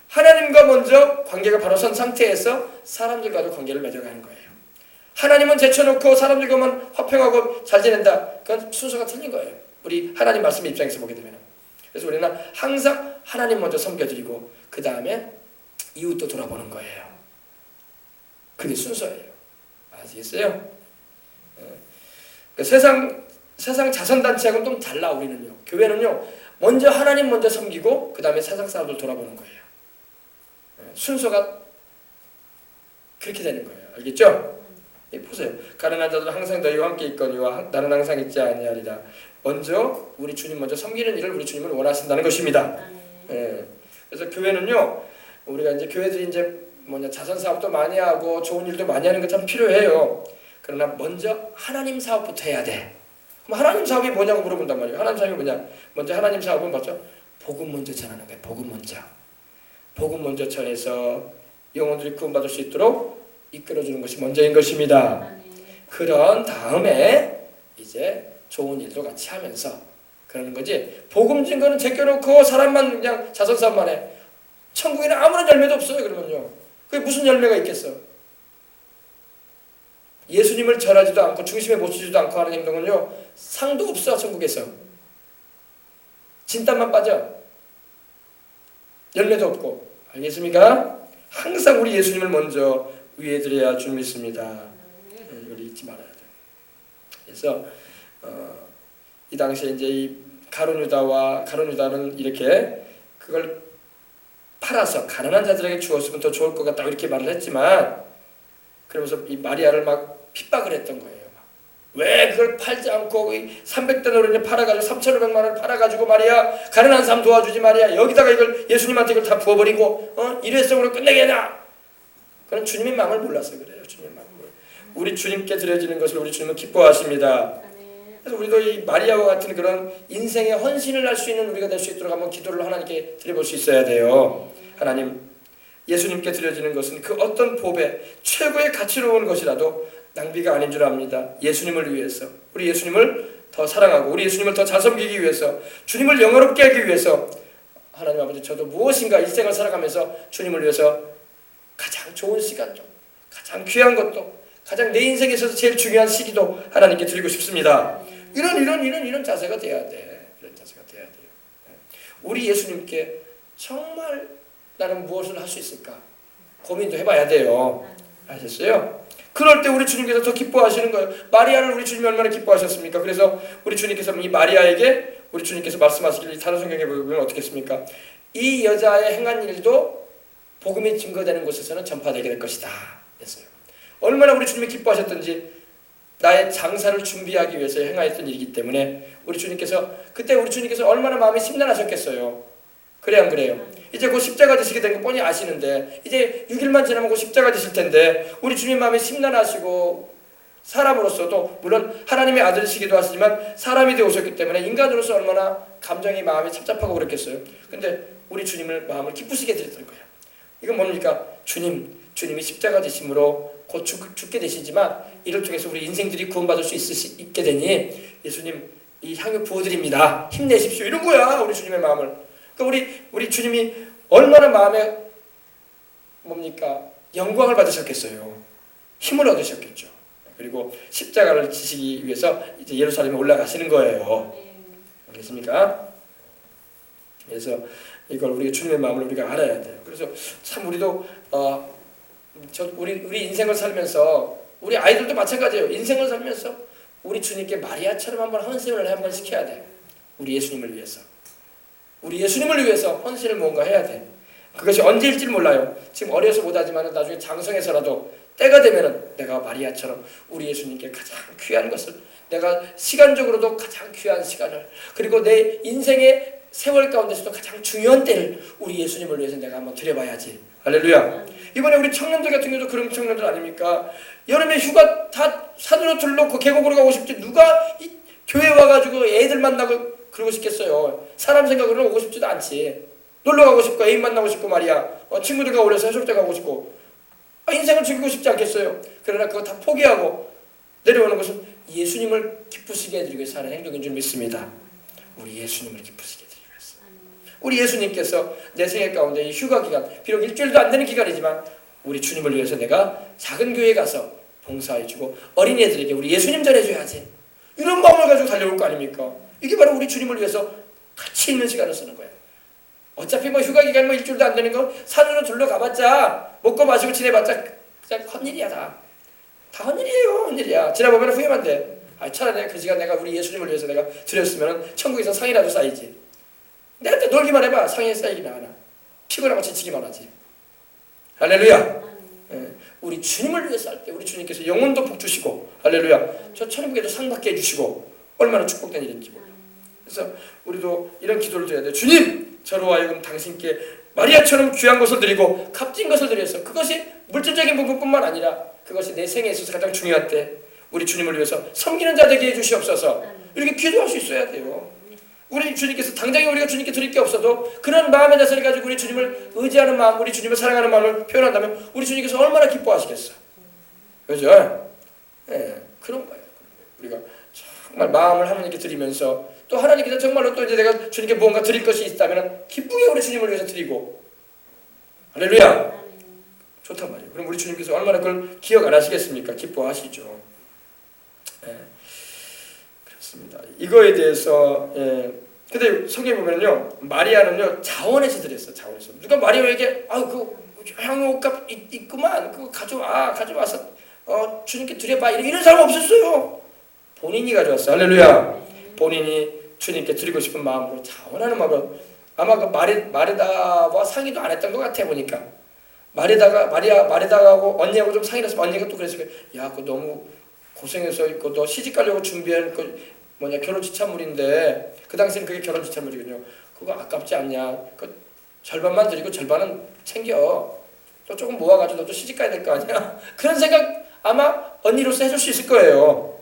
하나님과 먼저 관계가 바로 선 상태에서 사람들과도 관계를 맺어가는 거예요. 하나님은 제쳐놓고 사람들과만 화평하고 잘 지낸다. 그건 순서가 틀린 거예요. 우리 하나님 말씀의 입장에서 보게 되면. 그래서 우리는 항상 하나님 먼저 섬겨드리고 그 다음에 이웃도 돌아보는 거예요. 그게 순서예요. 아시겠어요? 세상 자선단체하고는 좀 달라. 우리는요. 교회는요. 먼저 하나님 먼저 섬기고 그 다음에 세상 사람들 돌아보는 거예요. 순서가 그렇게 되는 거예요. 알겠죠? 보세요. 가난한 자들은 항상 너희와 함께 있거니와 나는 항상 있지 아니하리라. 먼저 우리 주님 먼저 섬기는 일을 우리 주님은 원하신다는 것입니다. 그래서 교회는요. 우리가 이제 교회들이 이제 자선 사업도 많이 하고 좋은 일도 많이 하는 게 참 필요해요. 그러나 먼저 하나님 사업부터 해야 돼. 그럼 하나님 사업이 뭐냐고 물어본단 말이에요. 하나님 사업이 뭐냐? 먼저 하나님 사업은 뭐죠? 복음 먼저 전하는 거예요. 복음 먼저. 복음 먼저 전해서 영혼들이 구원받을 수 있도록 이끌어주는 것이 먼저인 것입니다. 그런 다음에 이제 좋은 일도 같이 하면서 그러는 거지. 복음 증거는 제껴놓고 사람만 그냥 자선사업만 해. 천국에는 아무런 열매도 없어요. 그러면요. 그게 무슨 열매가 있겠어? 예수님을 절하지도 않고 중심에 못 쓰지도 않고 하는 행동은요. 상도 없어. 천국에서. 진땀만 빠져. 열매도 없고. 알겠습니까? 항상 우리 예수님을 먼저 위에 드려야 줄 믿습니다. 이걸 잊지 말아야 돼요. 그래서 이 당시에 이제 이 가룟유다는 이렇게 그걸 팔아서 가난한 자들에게 주었으면 더 좋을 것 같다 이렇게 말을 했지만 그러면서 이 마리아를 막 핍박을 했던 거예요. 왜 그걸 팔지 않고 300데나리온을 팔아가지고 3,500만 원을 팔아가지고 말이야 가난한 사람 도와주지 말이야 여기다가 이걸 예수님한테 이걸 다 부어버리고 일회성으로 끝내겠냐? 그런 주님의 마음을 몰랐어요. 그래요. 주님의 마음을 우리 주님께 드려지는 것을 우리 주님은 기뻐하십니다. 그래서 우리도 이 마리아와 같은 그런 인생의 헌신을 할 수 있는 우리가 될 수 있도록 한번 기도를 하나님께 드려볼 수 있어야 돼요. 하나님, 예수님께 드려지는 것은 그 어떤 법에 최고의 가치로운 것이라도 낭비가 아닌 줄 압니다. 예수님을 위해서 우리 예수님을 더 사랑하고 우리 예수님을 더 잘 섬기기 위해서 주님을 영화롭게 하기 위해서 하나님 아버지 저도 무엇인가 일생을 살아가면서 주님을 위해서 가장 좋은 시간도 가장 귀한 것도 가장 내 인생에 있어서 제일 중요한 시기도 하나님께 드리고 싶습니다. 이런 자세가 돼야 돼. 이런 자세가 돼야 돼요. 우리 예수님께 정말 나는 무엇을 할 수 있을까 고민도 해봐야 돼요. 아셨어요? 그럴 때 우리 주님께서 더 기뻐하시는 거예요. 마리아를 우리 주님이 얼마나 기뻐하셨습니까? 그래서 우리 주님께서 이 마리아에게 우리 주님께서 말씀하시길 다른 성경에 보면 어떻게 했습니까? 이 여자의 행한 일도 복음이 증거되는 곳에서는 전파되게 될 것이다 했어요. 얼마나 우리 주님이 기뻐하셨던지 나의 장사를 준비하기 위해서 행하였던 일이기 때문에 우리 주님께서 그때 우리 주님께서 얼마나 마음이 심란하셨겠어요. 그래 안 그래요? 이제 곧 십자가 지시게 된 거 뻔히 아시는데 이제 6일만 지나면 곧 십자가 지실 텐데 우리 주님 마음이 심란하시고 사람으로서도 물론 하나님의 아들이시기도 하시지만 사람이 되어 오셨기 때문에 인간으로서 얼마나 감정이 마음이 착잡하고 그랬겠어요. 근데 우리 주님을 마음을 기쁘시게 드렸던 거예요. 이건 뭡니까? 주님이 십자가 지심으로 곧 죽게 되시지만 이를 통해서 우리 인생들이 구원받을 수 있게 되니 예수님 이 향유 부어드립니다. 힘내십시오. 이런 거야 우리 주님의 마음을. 그러니까 우리 주님이 얼마나 마음에 뭡니까? 영광을 받으셨겠어요. 힘을 얻으셨겠죠. 그리고 십자가를 지시기 위해서 이제 예루살렘에 올라가시는 거예요. 알겠습니까? 그래서 이걸 우리 주님의 마음을 우리가 알아야 돼요. 그래서 참 우리도 우리 인생을 살면서 우리 아이들도 마찬가지예요. 인생을 살면서 우리 주님께 마리아처럼 한번 헌신을 한번 시켜야 돼. 우리 예수님을 위해서. 우리 예수님을 위해서 헌신을 뭔가 해야 돼. 그것이 언제일지 몰라요. 지금 어려서 못하지만 나중에 장성해서라도 때가 되면은 내가 마리아처럼 우리 예수님께 가장 귀한 것을, 내가 시간적으로도 가장 귀한 시간을, 그리고 내 인생의 세월 가운데서도 가장 중요한 때를 우리 예수님을 위해서 내가 한번 드려봐야지. 할렐루야. 이번에 우리 청년들 같은 경우도 그런 청년들 아닙니까? 여름에 휴가 다 산으로 둘러놓고 계곡으로 가고 싶지 누가 이 교회 와가지고 애들 만나고 그러고 싶겠어요. 사람 생각으로는 오고 싶지도 않지. 놀러 가고 싶고 애인 만나고 싶고 말이야. 친구들과 어울려서 해수욕장 가고 싶고 인생을 즐기고 싶지 않겠어요. 그러나 그거 다 포기하고 내려오는 것은 예수님을 기쁘시게 해드리기 위해서 하는 행동인 줄 믿습니다. 우리 예수님을 기쁘시게 해드리기 위해서. 우리 예수님께서 내 생애 가운데 이 휴가 기간, 비록 일주일도 안 되는 기간이지만 우리 주님을 위해서 내가 작은 교회에 가서 봉사해주고 어린이들에게 우리 예수님 전해줘야지. 이런 마음을 가지고 달려올 거 아닙니까? 이게 바로 우리 주님을 위해서 가치 있는 시간을 쓰는 거예요. 어차피 휴가 기간 일주일도 안 되는 거 산으로 둘러가봤자 먹고 마시고 지내봤자 그냥 헛일이야 다 헛일이에요. 헛일이야. 지나보면 후회만 돼. 차라리 그 시간 내가 우리 예수님을 위해서 내가 드렸으면 천국에서 상이라도 쌓이지. 내가 또 놀기만 해봐 상에 쌓이기나 하나. 피곤하고 지치기만 하지. 할렐루야. 우리 주님을 위해서 할 때 우리 주님께서 영혼도 복 주시고 할렐루야. 저 천국에도 상 받게 해주시고 얼마나 축복된 일인지 몰라. 그래서 우리도 이런 기도를 드려야 돼. 주님, 저로 하여금 당신께 마리아처럼 귀한 것을 드리고 값진 것을 드려서 그것이 물질적인 부분뿐만 아니라 그것이 내 생에 있어서 가장 중요할 때 우리 주님을 위해서 섬기는 자 되게 해주시옵소서. 이렇게 기도할 수 있어야 돼요. 우리 주님께서 당장에 우리가 주님께 드릴 게 없어도 그런 마음의 자세를 가지고 우리 주님을 의지하는 마음, 우리 주님을 사랑하는 마음을 표현한다면 우리 주님께서 얼마나 기뻐하시겠어. 그죠? 그런 거예요. 우리가 정말 마음을 하나님께 드리면서 또 하나님께서 정말로 또 이제 내가 주님께 무언가 드릴 것이 있다면 기쁘게 우리 주님을 위해서 드리고 할렐루야. 좋단 말이에요. 그럼 우리 주님께서 얼마나 그걸 기억 안 하시겠습니까? 기뻐하시죠. 그렇습니다. 이거에 대해서 근데 성경에 보면요 마리아는요 자원해서 드렸어. 자원해서. 누가 마리아에게 그 향유옷값 있구만 그거 가져와서 주님께 드려봐 이런 사람 없었어요. 본인이 가져왔어. 할렐루야. 본인이 주님께 드리고 싶은 마음으로 자원하는 마음으로 아마 그 마르다와 상의도 안 했던 것 같아 보니까 마리다하고 언니하고 좀 상의를 했으면 언니가 또 그랬을 거야. 야, 그거 너무 고생해서 있고 너 시집 가려고 준비한 결혼 지참물인데 그 당시에는 그게 결혼 지참물이거든요. 그거 아깝지 않냐? 그 절반만 드리고 절반은 챙겨. 또 조금 모아가지고 너도 시집 가야 될 거 아니야? 그런 생각 아마 언니로서 해줄 수 있을 거예요.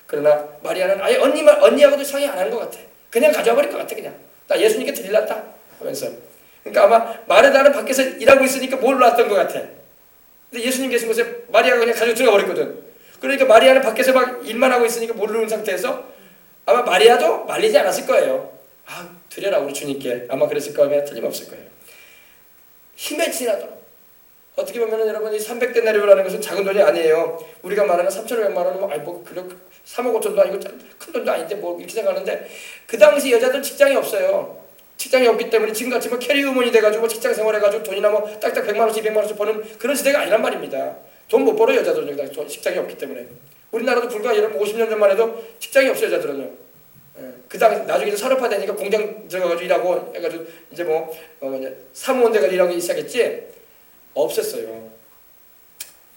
그러나 마리아는 아예 언니하고도 상의 안 한 것 같아. 그냥 가져와 버릴 것 같아. 그냥 나 예수님께 드릴랐다 하면서. 그러니까 아마 마르다는 밖에서 일하고 있으니까 몰랐던 것 같아. 근데 예수님 계신 곳에 마리아가 그냥 가지고 들어가 버렸거든. 그러니까 마리아는 밖에서 막 일만 하고 있으니까 모르는 상태에서 아마 마리아도 말리지 않았을 거예요. 드려라 우리 주님께. 아마 그랬을 거면 틀림없을 거예요. 힘에 지나도록. 어떻게 보면 여러분 이 300데나리오라는 것은 작은 돈이 아니에요. 우리가 말하는 3,500만 원은 그래 3억 5천도 아니고 큰 돈도 아닌데 이렇게 생각하는데 그 당시 여자들 직장이 없어요. 직장이 없기 때문에 지금같이 캐리우먼이 돼가지고 직장 생활해가지고 돈이나 딱딱 100만 원씩 200만 원씩 버는 그런 시대가 아니란 말입니다. 돈 못 벌어요 여자들은 직장이 없기 때문에. 우리나라도 불과 여러분 50년 전만 해도 직장이 없어요 여자들은요. 그 당시 나중에 산업화되니까 공장 들어가가지고 일하고 해가지고 이제 사무원 돼가지고 일하기 시작했지. 없었어요.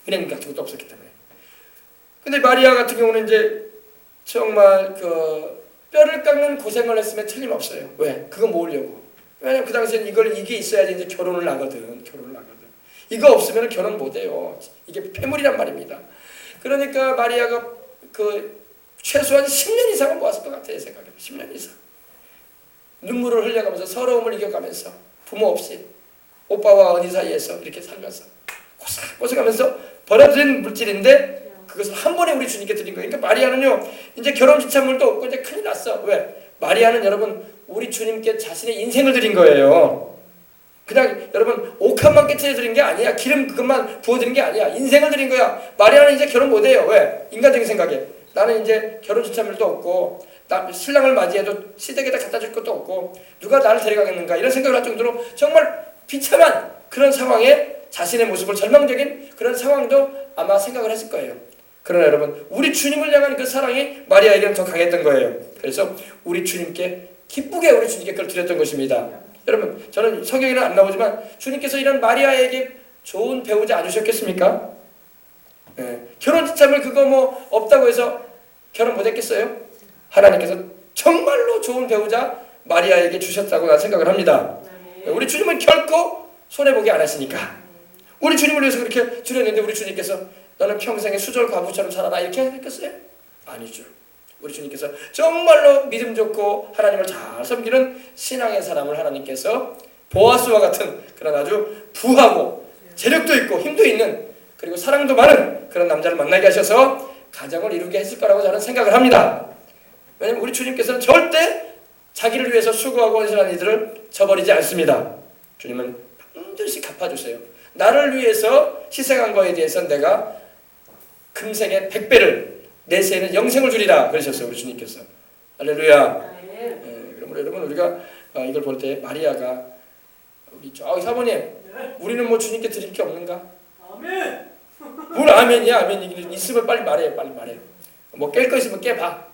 은행 같은 것도 없었기 때문에. 근데 마리아 같은 경우는 이제 정말 뼈를 깎는 고생을 했으면 틀림없어요. 왜? 그거 모으려고. 왜냐면 그 당시엔 이게 있어야지 이제 결혼을 하거든. 이거 없으면 결혼 못해요. 이게 폐물이란 말입니다. 그러니까 마리아가 최소한 10년 이상은 모았을 것 같아요. 생각에 10년 이상. 눈물을 흘려가면서 서러움을 이겨가면서 부모 없이 오빠와 언니 사이에서 이렇게 살면서 고생하면서 벌어진 물질인데 그것을 한 번에 우리 주님께 드린 거예요. 그러니까 마리아는요 이제 결혼 지참물도 없고 이제 큰일 났어. 왜? 마리아는 여러분 우리 주님께 자신의 인생을 드린 거예요. 그냥 여러분 옥합만 깨트려 드린 게 아니야. 기름 그것만 부어드린 게 아니야. 인생을 드린 거야. 마리아는 이제 결혼 못해요. 왜? 인간적인 생각에 나는 이제 결혼 지참물도 없고 신랑을 맞이해도 시댁에다 갖다 줄 것도 없고 누가 나를 데려가겠는가 이런 생각을 할 정도로 정말 비참한 그런 상황에 자신의 모습을 절망적인 그런 상황도 아마 생각을 했을 거예요. 그러나 여러분, 우리 주님을 향한 그 사랑이 마리아에게는 더 강했던 거예요. 그래서 우리 주님께 기쁘게 우리 주님께 그걸 드렸던 것입니다. 여러분, 저는 성경에는 안 나오지만 주님께서 이런 마리아에게 좋은 배우자 안 주셨겠습니까? 결혼 지참을 그거 뭐 없다고 해서 결혼 못했겠어요? 하나님께서 정말로 좋은 배우자 마리아에게 주셨다고 난 생각을 합니다. 우리 주님은 결코 손해보기 안 했으니까. 우리 주님을 위해서 그렇게 드렸는데 우리 주님께서 너는 평생에 수절 과부처럼 살아라 이렇게 했겠어요? 아니죠. 우리 주님께서 정말로 믿음 좋고 하나님을 잘 섬기는 신앙의 사람을 하나님께서 보아스와 같은 그런 아주 부하고 재력도 있고 힘도 있는 그리고 사랑도 많은 그런 남자를 만나게 하셔서 가정을 이루게 했을 거라고 저는 생각을 합니다. 왜냐하면 우리 주님께서는 절대 자기를 위해서 수고하고 헌신하는 이들을 저버리지 않습니다. 주님은 반드시 갚아주세요. 나를 위해서 희생한 거에 대해서 내가 금생에 100배를 내세에는 영생을 주리라 그러셨어요. 우리 주님께서. 할렐루야. 그러므로 여러분 우리가 이걸 볼 때 마리아가 우리 사모님 우리는 뭐 주님께 드릴 게 없는가? 아멘. 뭘 아멘이야? 아멘 있으면 빨리 말해. 뭐 깰 거 있으면 깨봐.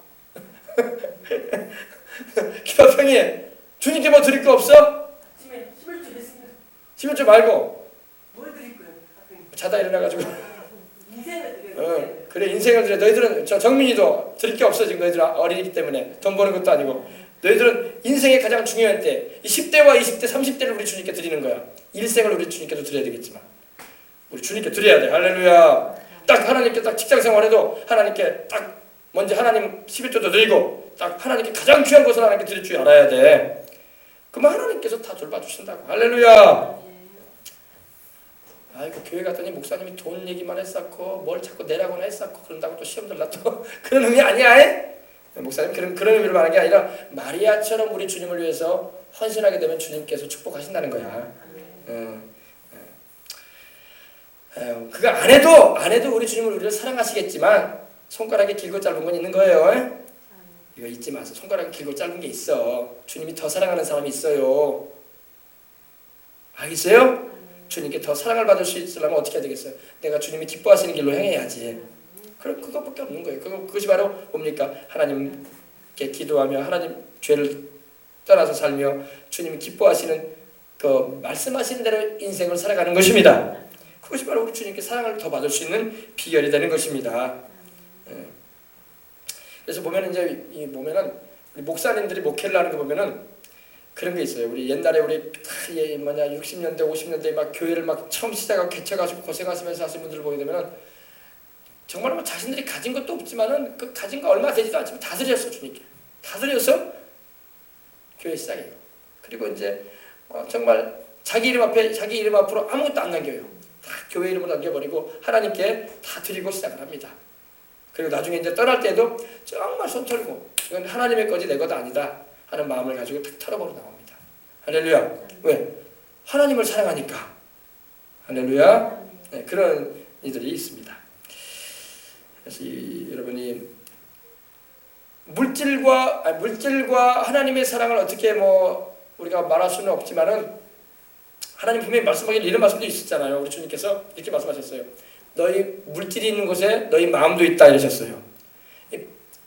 기밥형이 주님께 뭐 드릴 거 없어? 11주 했습니다. 11주 말고 뭘 드릴 거예요? 자다 일어나가지고 인생을 드려요. 그래 인생을 드려. 너희들은 저 정민이도 드릴 게 없어. 지금 너희들 어리기 때문에 돈 버는 것도 아니고 너희들은 인생의 가장 중요한 때 이 10대와 20대 30대를 우리 주님께 드리는 거야. 일생을 우리 주님께도 드려야 되겠지만 우리 주님께 드려야 돼. 할렐루야. 딱 하나님께 딱 직장생활해도 하나님께 딱 먼저 하나님 11조도 드리고 딱 하나님께 가장 귀한 것을 하나님께 드릴 줄 알아야 돼. 그러면 하나님께서 다 돌봐주신다고. 할렐루야. 아이고 교회 갔더니 목사님이 돈 얘기만 했었고 뭘 자꾸 내라고나 했었고 그런다고 또 시험 들라 또 그런 의미 아니야? 목사님 그런 의미로 말하는 게 아니라 마리아처럼 우리 주님을 위해서 헌신하게 되면 주님께서 축복하신다는 거야. 그거 안 해도 우리 주님을 우리를 사랑하시겠지만 손가락이 길고 짧은 건 있는 거예요. 이거 잊지 마세요. 손가락이 길고 짧은 게 있어. 주님이 더 사랑하는 사람이 있어요. 알겠어요? 주님께 더 사랑을 받을 수 있으려면 어떻게 해야 되겠어요? 내가 주님이 기뻐하시는 길로 행해야지. 그럼 그것밖에 없는 거예요. 그것이 바로 뭡니까? 하나님께 기도하며 하나님 죄를 떠나서 살며 주님이 기뻐하시는 그 말씀하시는 대로 인생을 살아가는 것입니다. 그것이 바로 우리 주님께 사랑을 더 받을 수 있는 비결이 되는 것입니다. 그래서 보면은 이제 보면은 우리 목사님들이 목회를 하는 거 보면은 그런 게 있어요. 우리 옛날에 우리 60년대 50년대 막 교회를 막 처음 시작하고 개척하시고 고생하시면서 하시는 분들을 보게 되면은 정말 뭐 자신들이 가진 것도 없지만은 그 가진 거 얼마 되지도 않지만 다 드렸어 주님께. 다 드려서 교회 시작해요. 그리고 이제 정말 자기 이름 앞으로 아무것도 안 남겨요. 다 교회 이름을 남겨버리고 하나님께 다 드리고 시작을 합니다. 그리고 나중에 이제 떠날 때도 정말 손 털고 이건 하나님의 거지 내 것 아니다 하는 마음을 가지고 탁 털어버려 나옵니다. 할렐루야. 왜? 하나님을 사랑하니까. 할렐루야. 네, 그런 이들이 있습니다. 그래서 여러분이 물질과 하나님의 사랑을 어떻게 뭐 우리가 말할 수는 없지만은 하나님 분명히 말씀하기를 이런 말씀도 있었잖아요. 우리 주님께서 이렇게 말씀하셨어요. 너희 물질이 있는 곳에 너희 마음도 있다 이러셨어요.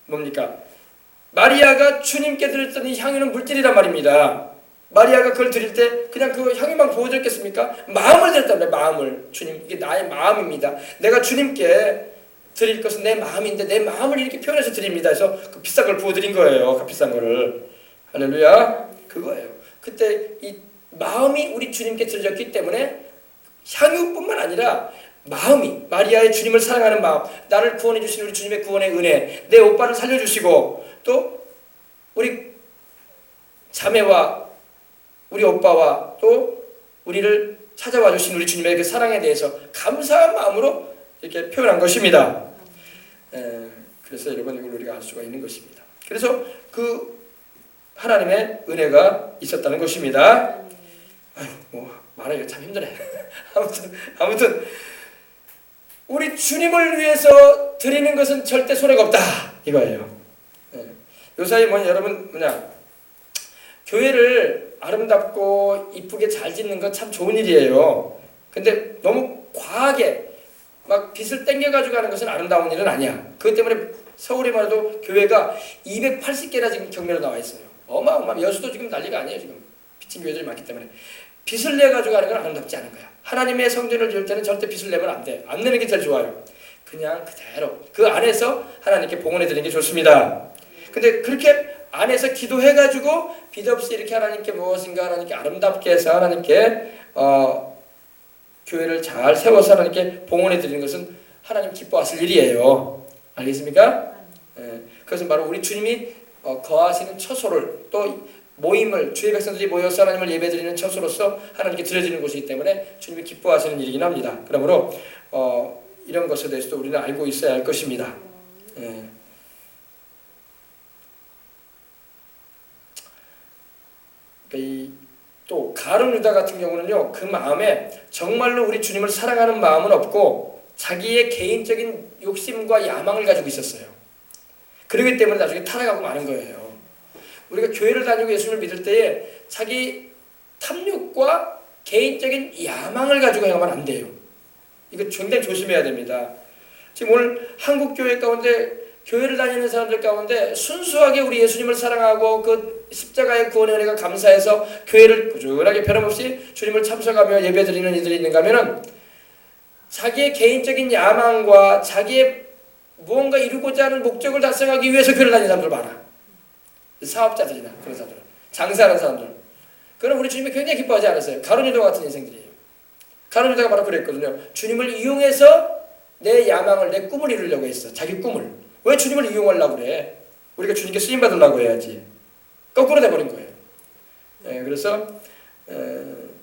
뭡니까? 마리아가 주님께 드렸던 이 향유는 물질이란 말입니다. 마리아가 그걸 드릴 때 그냥 그 향유만 부어줬겠습니까? 마음을 드렸단 말이에요. 마음을. 주님 이게 나의 마음입니다. 내가 주님께 드릴 것은 내 마음인데 내 마음을 이렇게 표현해서 드립니다. 그래서 그 비싼 걸 부어드린 거예요. 그 비싼 거를. 할렐루야. 그거예요. 그때 이 마음이 우리 주님께 드려졌기 때문에 향유뿐만 아니라 마음이 마리아의 주님을 사랑하는 마음, 나를 구원해 주신 우리 주님의 구원의 은혜, 내 오빠를 살려주시고 또 우리 자매와 우리 오빠와 또 우리를 찾아와 주신 우리 주님의 그 사랑에 대해서 감사한 마음으로 이렇게 표현한 것입니다. 그래서 여러분 이걸 우리가 알 수가 있는 것입니다. 그래서 그 하나님의 은혜가 있었다는 것입니다. 뭐 말하기가 참 힘드네. 아무튼 우리 주님을 위해서 드리는 것은 절대 손해가 없다 이거예요. 요사이 여러분 교회를 아름답고 이쁘게 잘 짓는 건 참 좋은 일이에요. 근데 너무 과하게 막 빚을 땡겨가지고 하는 것은 아름다운 일은 아니야. 그것 때문에 서울에만 해도 교회가 280개나 지금 경매로 나와 있어요. 어마어마. 여수도 지금 난리가 아니에요. 지금 빚진 교회들이 많기 때문에. 빚을 내가지고 하는 건 아름답지 않은 거야. 하나님의 성전을 지을 때는 절대 빚을 내면 안 돼. 안 내는 게 제일 좋아요. 그냥 그대로 그 안에서 하나님께 봉헌해 드리는 게 좋습니다. 근데 그렇게 안에서 기도해가지고 빚 없이 이렇게 하나님께 무엇인가 하나님께 아름답게 해서 하나님께 교회를 잘 세워서 하나님께 봉헌해 드리는 것은 하나님 기뻐하실 일이에요. 알겠습니까? 그것은 바로 우리 주님이 거하시는 처소를 또 모임을 주의 백성들이 모여서 하나님을 예배드리는 처소로서 하나님께 드려지는 곳이기 때문에 주님이 기뻐하시는 일이긴 합니다. 그러므로 이런 것에 대해서도 우리는 알고 있어야 할 것입니다. 또 가룟 유다 같은 경우는요, 그 마음에 정말로 우리 주님을 사랑하는 마음은 없고 자기의 개인적인 욕심과 야망을 가지고 있었어요. 그렇기 때문에 나중에 타락하고 마는 거예요. 우리가 교회를 다니고 예수님을 믿을 때에 자기 탐욕과 개인적인 야망을 가지고 행하면 안 돼요. 이거 굉장히 조심해야 됩니다. 지금 오늘 한국 교회 가운데 교회를 다니는 사람들 가운데 순수하게 우리 예수님을 사랑하고 그 십자가의 구원의 은혜가 감사해서 교회를 꾸준하게 변함없이 주님을 참석하며 예배드리는 이들이 있는가 하면은 자기의 개인적인 야망과 자기의 무언가 이루고자 하는 목적을 달성하기 위해서 교회를 다니는 사람들 많아. 사업자들이나 그런 사람들, 장사하는 사람들. 그럼 우리 주님이 굉장히 기뻐하지 않았어요. 가룟 유다 같은 인생들이에요. 가룟 유다가 바로 그랬거든요. 주님을 이용해서 내 야망을, 내 꿈을 이루려고 했어. 자기 꿈을. 왜 주님을 이용하려고 그래? 우리가 주님께 쓰임 받으려고 해야지. 거꾸로 돼버린 거예요. 그래서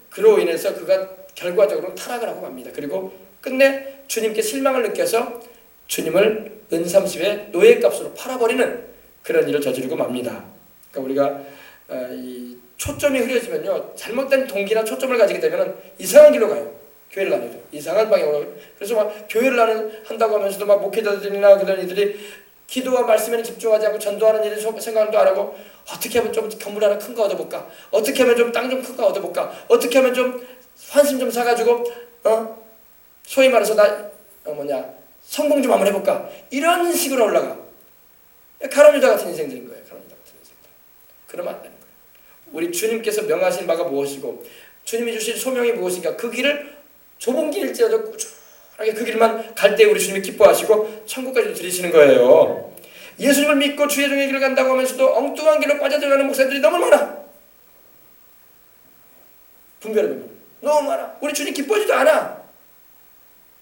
그로 인해서 그가 결과적으로 타락을 하고 맙니다. 그리고 끝내 주님께 실망을 느껴서 주님을 은삼십의 노예값으로 팔아버리는 그런 일을 저지르고 맙니다. 그러니까 우리가 이 초점이 흐려지면요, 잘못된 동기나 초점을 가지게 되면 이상한 길로 가요. 교회를 다녀도 이상한 방향으로. 그래서 막 교회를 한다고 하면서도 막 목회자들이나 그런 이들이 기도와 말씀에는 집중하지 않고 전도하는 일에 생각도 안 하고 어떻게 하면 좀 건물 하나 큰 거 얻어볼까? 어떻게 하면 좀 땅 좀 큰 거 얻어볼까? 어떻게 하면 좀 환심 좀 사가지고 소위 말해서 성공 좀 한번 해볼까? 이런 식으로 올라가. 가룟 유다 같은 인생들인 거예요. 가룟 유다 같은 인생들. 그러면 안 되는 거예요. 우리 주님께서 명하신 바가 무엇이고 주님이 주신 소명이 무엇인가, 그 길을 좁은 길일지라도 꾸준하게 그 길만 갈 때 우리 주님이 기뻐하시고 천국까지도 들이시는 거예요. 예수님을 믿고 주의 종의 길을 간다고 하면서도 엉뚱한 길로 빠져들어가는 목사들이 너무 많아. 분별하면 너무 많아. 우리 주님 기뻐하지도 않아.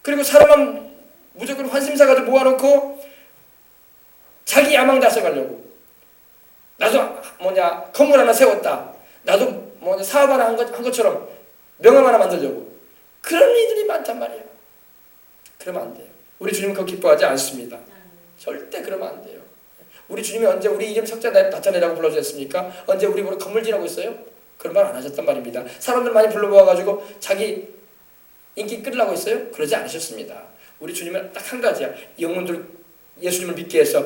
그리고 사람은 무조건 환심사가지고 모아놓고 자기 야망 달성하려고. 나도 건물 하나 세웠다. 나도 사업 하나 한 것처럼 명함 하나 만들려고. 그런 이들이 많단 말이야. 그러면 안 돼요. 우리 주님은 그거 기뻐하지 않습니다. 절대 그러면 안 돼요. 우리 주님이 언제 우리 이름 석자 나타내라고 불러주셨습니까? 언제 우리 보러 건물 지라고 했어요? 그런 말 안 하셨단 말입니다. 사람들 많이 불러모아가지고 자기 인기 끌으려고 했어요? 그러지 않으셨습니다. 우리 주님은 딱 한 가지야. 영혼들 예수님을 믿게 해서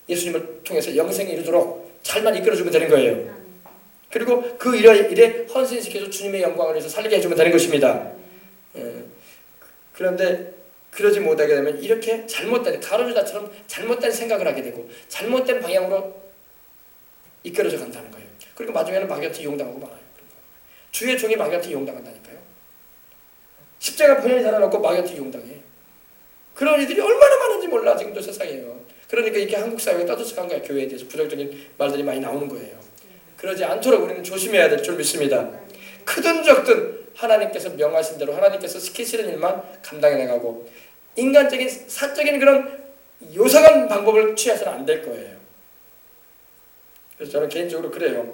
예수님을 통해서 영생에 이르도록 잘만 이끌어주면 되는 거예요. 그리고 그 일에 헌신시켜서 주님의 영광을 위해서 살게 해주면 되는 것입니다. 그런데 그러지 못하게 되면 이렇게 잘못된, 가룟 유다처럼 잘못된 생각을 하게 되고 잘못된 방향으로 이끌어져 간다는 거예요. 그리고 마지막에는 마귀한테 이용당하고 말아요. 주의 종이 마귀한테 이용당한다니까요. 십자가 본연이 달아놓고 마귀한테 이용당해. 그런 이들이 얼마나 많은지 몰라. 지금도 세상에요. 그러니까 이렇게 한국 사회가 떠들썩한 거야. 교회에 대해서 부정적인 말들이 많이 나오는 거예요. 그러지 않도록 우리는 조심해야 될 줄 믿습니다. 크든 적든 하나님께서 명하신 대로 하나님께서 시키시는 일만 감당해 나가고 인간적인 사적인 그런 요상한 방법을 취해서는 안 될 거예요. 그래서 저는 개인적으로 그래요.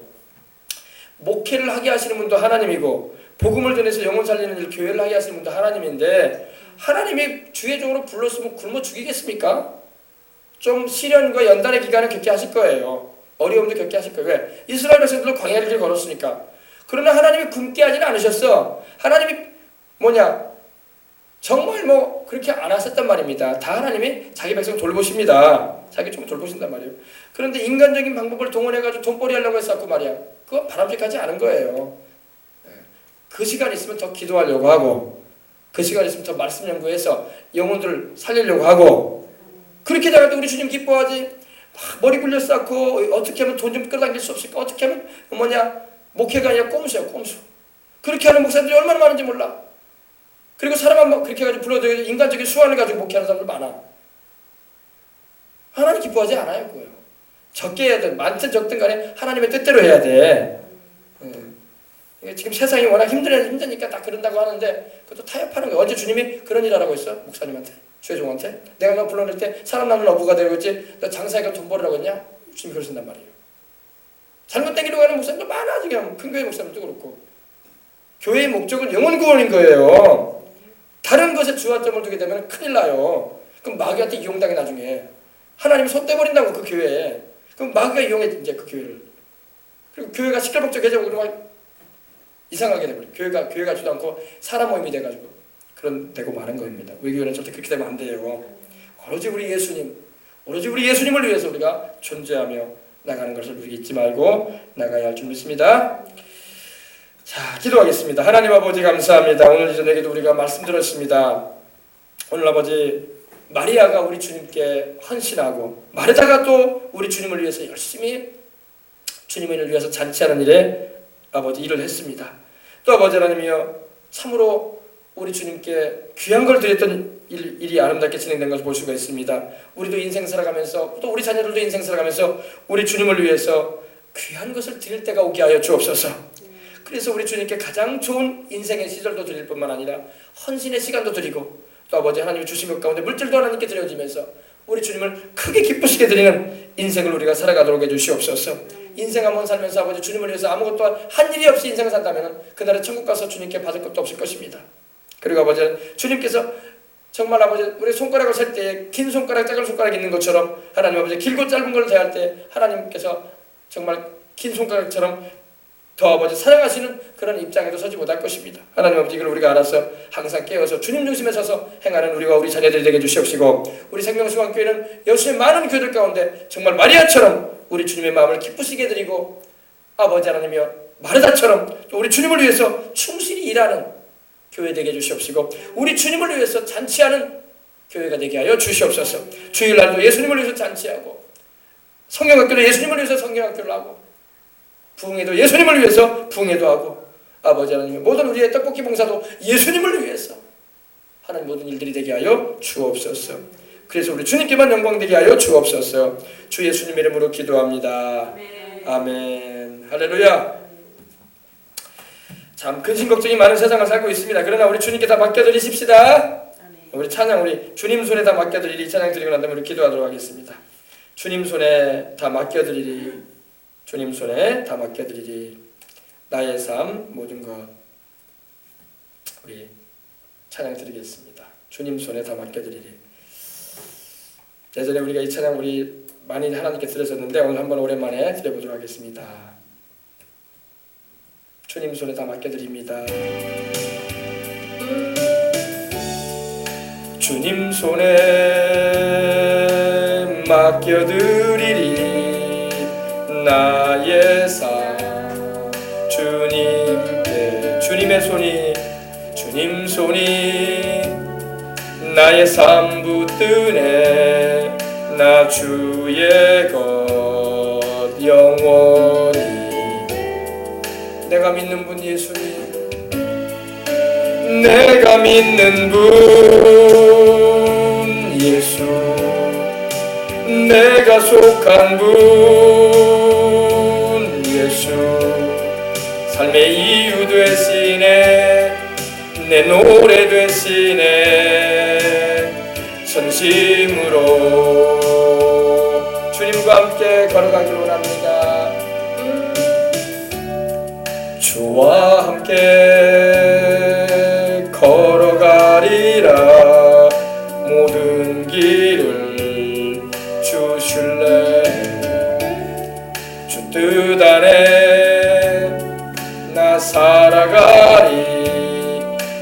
목회를 하게 하시는 분도 하나님이고 복음을 전해서 영혼 살리는 일, 교회를 하게 하시는 분도 하나님인데 하나님이 주의 종으로 불렀으면 굶어 죽이겠습니까? 좀 시련과 연단의 기간을 겪게 하실 거예요. 어려움도 겪게 하실 거예요. 왜? 이스라엘 백성들도 광야를 길 걸었으니까. 그러나 하나님이 굶게 하지는 않으셨어. 하나님이 정말 뭐 그렇게 안 하셨단 말입니다. 다 하나님이 자기 백성 돌보십니다. 자기 좀 돌보신단 말이에요. 그런데 인간적인 방법을 동원해가지고 돈벌이 하려고 했었고 말이야. 그건 바람직하지 않은 거예요. 그 시간 있으면 더 기도하려고 하고, 그 시간 있으면 더 말씀 연구해서 영혼들을 살리려고 하고, 그렇게 되면 우리 주님 기뻐하지. 막 머리 굴려 쌓고 어떻게 하면 돈 좀 끌어당길 수 없을까? 어떻게 하면 목회가 아니라 꼼수야, 꼼수. 그렇게 하는 목사들이 얼마나 많은지 몰라. 그리고 사람만 그렇게 해가지고 불러들여서 인간적인 수완을 가지고 목회하는 사람들 많아. 하나님 기뻐하지 않아요, 그거요. 적게 해야 돼. 많든 적든 간에 하나님의 뜻대로 해야 돼. 지금 세상이 워낙 힘드니까 다 그런다고 하는데, 그것도 타협하는 거야. 언제 주님이 그런 일 하라고 했어? 목사님한테, 최종한테? 내가 너 불러낼 때 사람 남는 어부가 되고 있지, 너 장사해가 돈 벌으라고 했냐? 주님이 그러신단 말이에요. 잘못 땡기려고 하는 목사님도 많아. 지금 큰 교회 목사님도 그렇고. 교회의 목적은 영혼 구원인 거예요. 다른 것에 주안점을 두게 되면 큰일 나요. 그럼 마귀한테 이용당해. 나중에 하나님이 손 떼버린다고, 그 교회에. 그럼 마귀가 이용해, 이제 그 교회를. 그리고 교회가 시끌벅적해지고 그러면 이상하게 돼버려. 교회가 주도 않고 사람 모임이 돼가지고 그런 되고 마는 겁니다. 우리 교회는 절대 그렇게 되면 안 돼요. 오로지 우리 예수님을 위해서 우리가 존재하며 나가는 것을 우리 잊지 말고 나가야 할 줄 믿습니다. 자, 기도하겠습니다. 하나님 아버지 감사합니다. 오늘 저녁에도 우리가 말씀 들었습니다. 오늘 아버지, 마리아가 우리 주님께 헌신하고 마르다가 또 우리 주님을 위해서 열심히 주님을 위해서 잔치하는 일에 아버지 일을 했습니다. 또 아버지 하나님이여, 참으로 우리 주님께 귀한 걸 드렸던 일이 아름답게 진행된 것을 볼 수가 있습니다. 우리도 인생 살아가면서, 또 우리 자녀들도 인생 살아가면서 우리 주님을 위해서 귀한 것을 드릴 때가 오게 하여 주옵소서. 그래서 우리 주님께 가장 좋은 인생의 시절도 드릴 뿐만 아니라 헌신의 시간도 드리고, 또 아버지 하나님이 주신 것 가운데 물질도 하나님께 드려지면서 우리 주님을 크게 기쁘시게 드리는 인생을 우리가 살아가도록 해주시옵소서. 인생 한번 살면서 아버지 주님을 위해서 아무것도 한 일이 없이 인생을 산다면 그날에 천국 가서 주님께 받을 것도 없을 것입니다. 그리고 아버지, 주님께서 정말 아버지 우리 손가락을 셀 때 긴 손가락, 작은 손가락 있는 것처럼 하나님 아버지 길고 짧은 걸 대할 때 하나님께서 정말 긴 손가락처럼 더 아버지 사랑하시는 그런 입장에도 서지 못할 것입니다. 하나님 아버지, 이걸 우리가 알아서 항상 깨어서 주님 중심에 서서 행하는 우리와 우리 자녀들이 되게 해주시옵시고, 우리 생명수강교회는 여수의 많은 교회들 가운데 정말 마리아처럼 우리 주님의 마음을 기쁘시게 드리고, 아버지 하나님이여, 마르다처럼 또 우리 주님을 위해서 충실히 일하는 교회 되게 해주시옵시고, 우리 주님을 위해서 잔치하는 교회가 되게 하여 주시옵소서. 주일날도 예수님을 위해서 잔치하고, 성경학교도 예수님을 위해서 성경학교를 하고, 부흥회도 예수님을 위해서 부흥회도 하고, 아버지 하나님 모든 우리의 떡볶이 봉사도 예수님을 위해서 하는 모든 일들이 되게 하여 주옵소서. 그래서 우리 주님께만 영광 되게 하여 주옵소서. 주 예수님 이름으로 기도합니다. 아멘. 할렐루야. 참 근심 걱정이 많은 세상을 살고 있습니다. 그러나 우리 주님께 다 맡겨드리십시다. 우리 찬양, 우리 주님 손에 다 맡겨드리리. 찬양 드리고 난 다음에 우리 기도하도록 하겠습니다. 주님 손에 다 맡겨드리리. 주님 손에 다 맡겨드리리. 나의 삶 모든 것. 우리 찬양 드리겠습니다. 주님 손에 다 맡겨드리리. 예전에 우리가 이 찬양 우리 많이 하나님께 드렸었는데 오늘 한번 오랜만에 드려보도록 하겠습니다. 주님 손에 다 맡겨드립니다. 주님 손에 맡겨드리리. 나의 삶 주님께. 주님의 손이, 주님 손이 나의 삶 붙드네. 나 주의 것 영원히. 내가 믿는 분 예수님, 내가 믿는 분 예수, 내가 속한 분 예수, 삶의 이유 되시네. 내 노래 되시네. 전심으로 주님과 함께 걸어가기를 원합니다. 주와 함께 걸어가리라. 모든 길을 주실래. 주 뜻 안에 나 살아가리.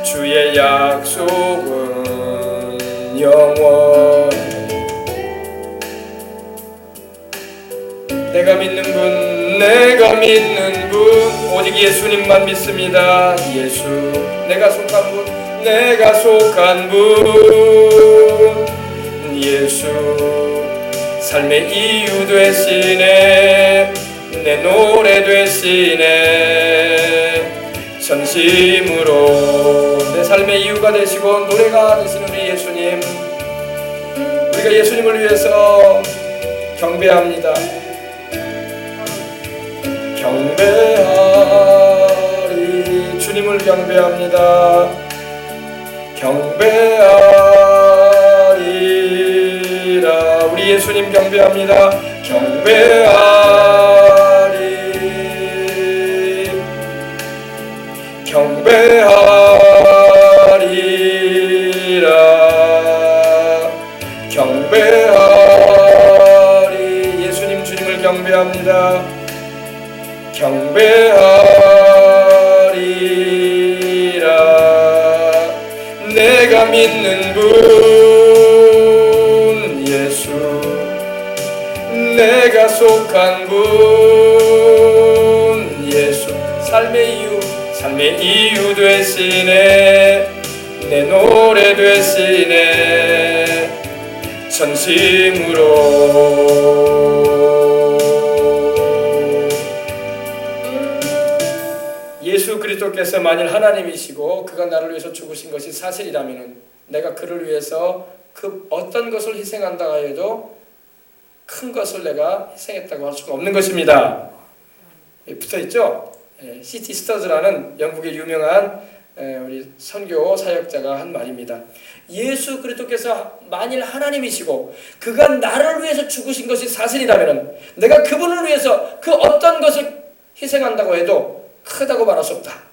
주의 약속은 영원. 내가 믿는 분 오직 예수님만 믿습니다. 예수 내가 속한 분 예수 삶의 이유 되시네. 내 노래 되시네. 전심으로 내 삶의 이유가 되시고 노래가 되시는 우리 예수님, 우리가 예수님을 위해서 경배합니다. 경배하리. 주님을 경배합니다. 경배하리라. 우리 예수님 경배합니다. 경배하리. 경배하리라. 경배하리. 예수님 주님을 경배합니다. 경배하리라. 내가 믿는 분 예수 내가 속한 분 예수 삶의 이유 되시네. 내 노래 되시네. 전심으로 예수 그리스도께서 만일 하나님이시고 그가 나를 위해서 죽으신 것이 사실이라면 내가 그를 위해서 그 어떤 것을 희생한다 해도 큰 것을 내가 희생했다고 할 수가 없는 것입니다. 붙어있죠? C.T. 스터즈라는 영국의 유명한 우리 선교 사역자가 한 말입니다. 예수 그리스도께서 만일 하나님이시고 그가 나를 위해서 죽으신 것이 사실이라면 내가 그분을 위해서 그 어떤 것을 희생한다고 해도 크다고 말할 수 없다.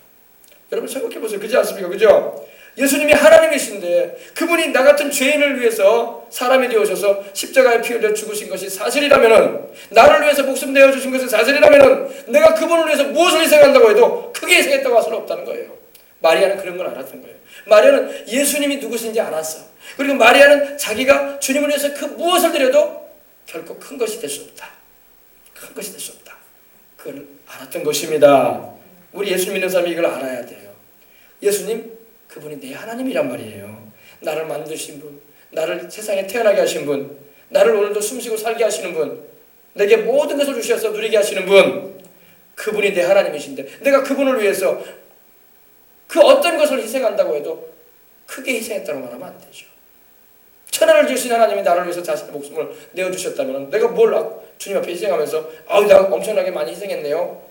여러분 생각해 보세요. 그렇지 않습니까? 그죠? 예수님이 하나님이신데 그분이 나 같은 죄인을 위해서 사람이 되어셔서 십자가에 피 흘려 죽으신 것이 사실이라면, 나를 위해서 목숨 내어주신 것이 사실이라면 내가 그분을 위해서 무엇을 희생한다고 해도 크게 희생했다고 할 수는 없다는 거예요. 마리아는 그런 걸 알았던 거예요. 마리아는 예수님이 누구신지 알았어. 그리고 마리아는 자기가 주님을 위해서 그 무엇을 드려도 결코 큰 것이 될 수 없다. 큰 것이 될 수 없다. 그걸 알았던 것입니다. 우리 예수 믿는 사람이 이걸 알아야 돼요. 예수님, 그분이 내 하나님이란 말이에요. 나를 만드신 분, 나를 세상에 태어나게 하신 분, 나를 오늘도 숨쉬고 살게 하시는 분, 내게 모든 것을 주셔서 누리게 하시는 분, 그분이 내 하나님이신데 내가 그분을 위해서 그 어떤 것을 희생한다고 해도 크게 희생했다고 말하면 안 되죠. 천하를 지으신 하나님이 나를 위해서 자신의 목숨을 내어주셨다면 내가 뭘 주님 앞에 희생하면서 나 엄청나게 많이 희생했네요,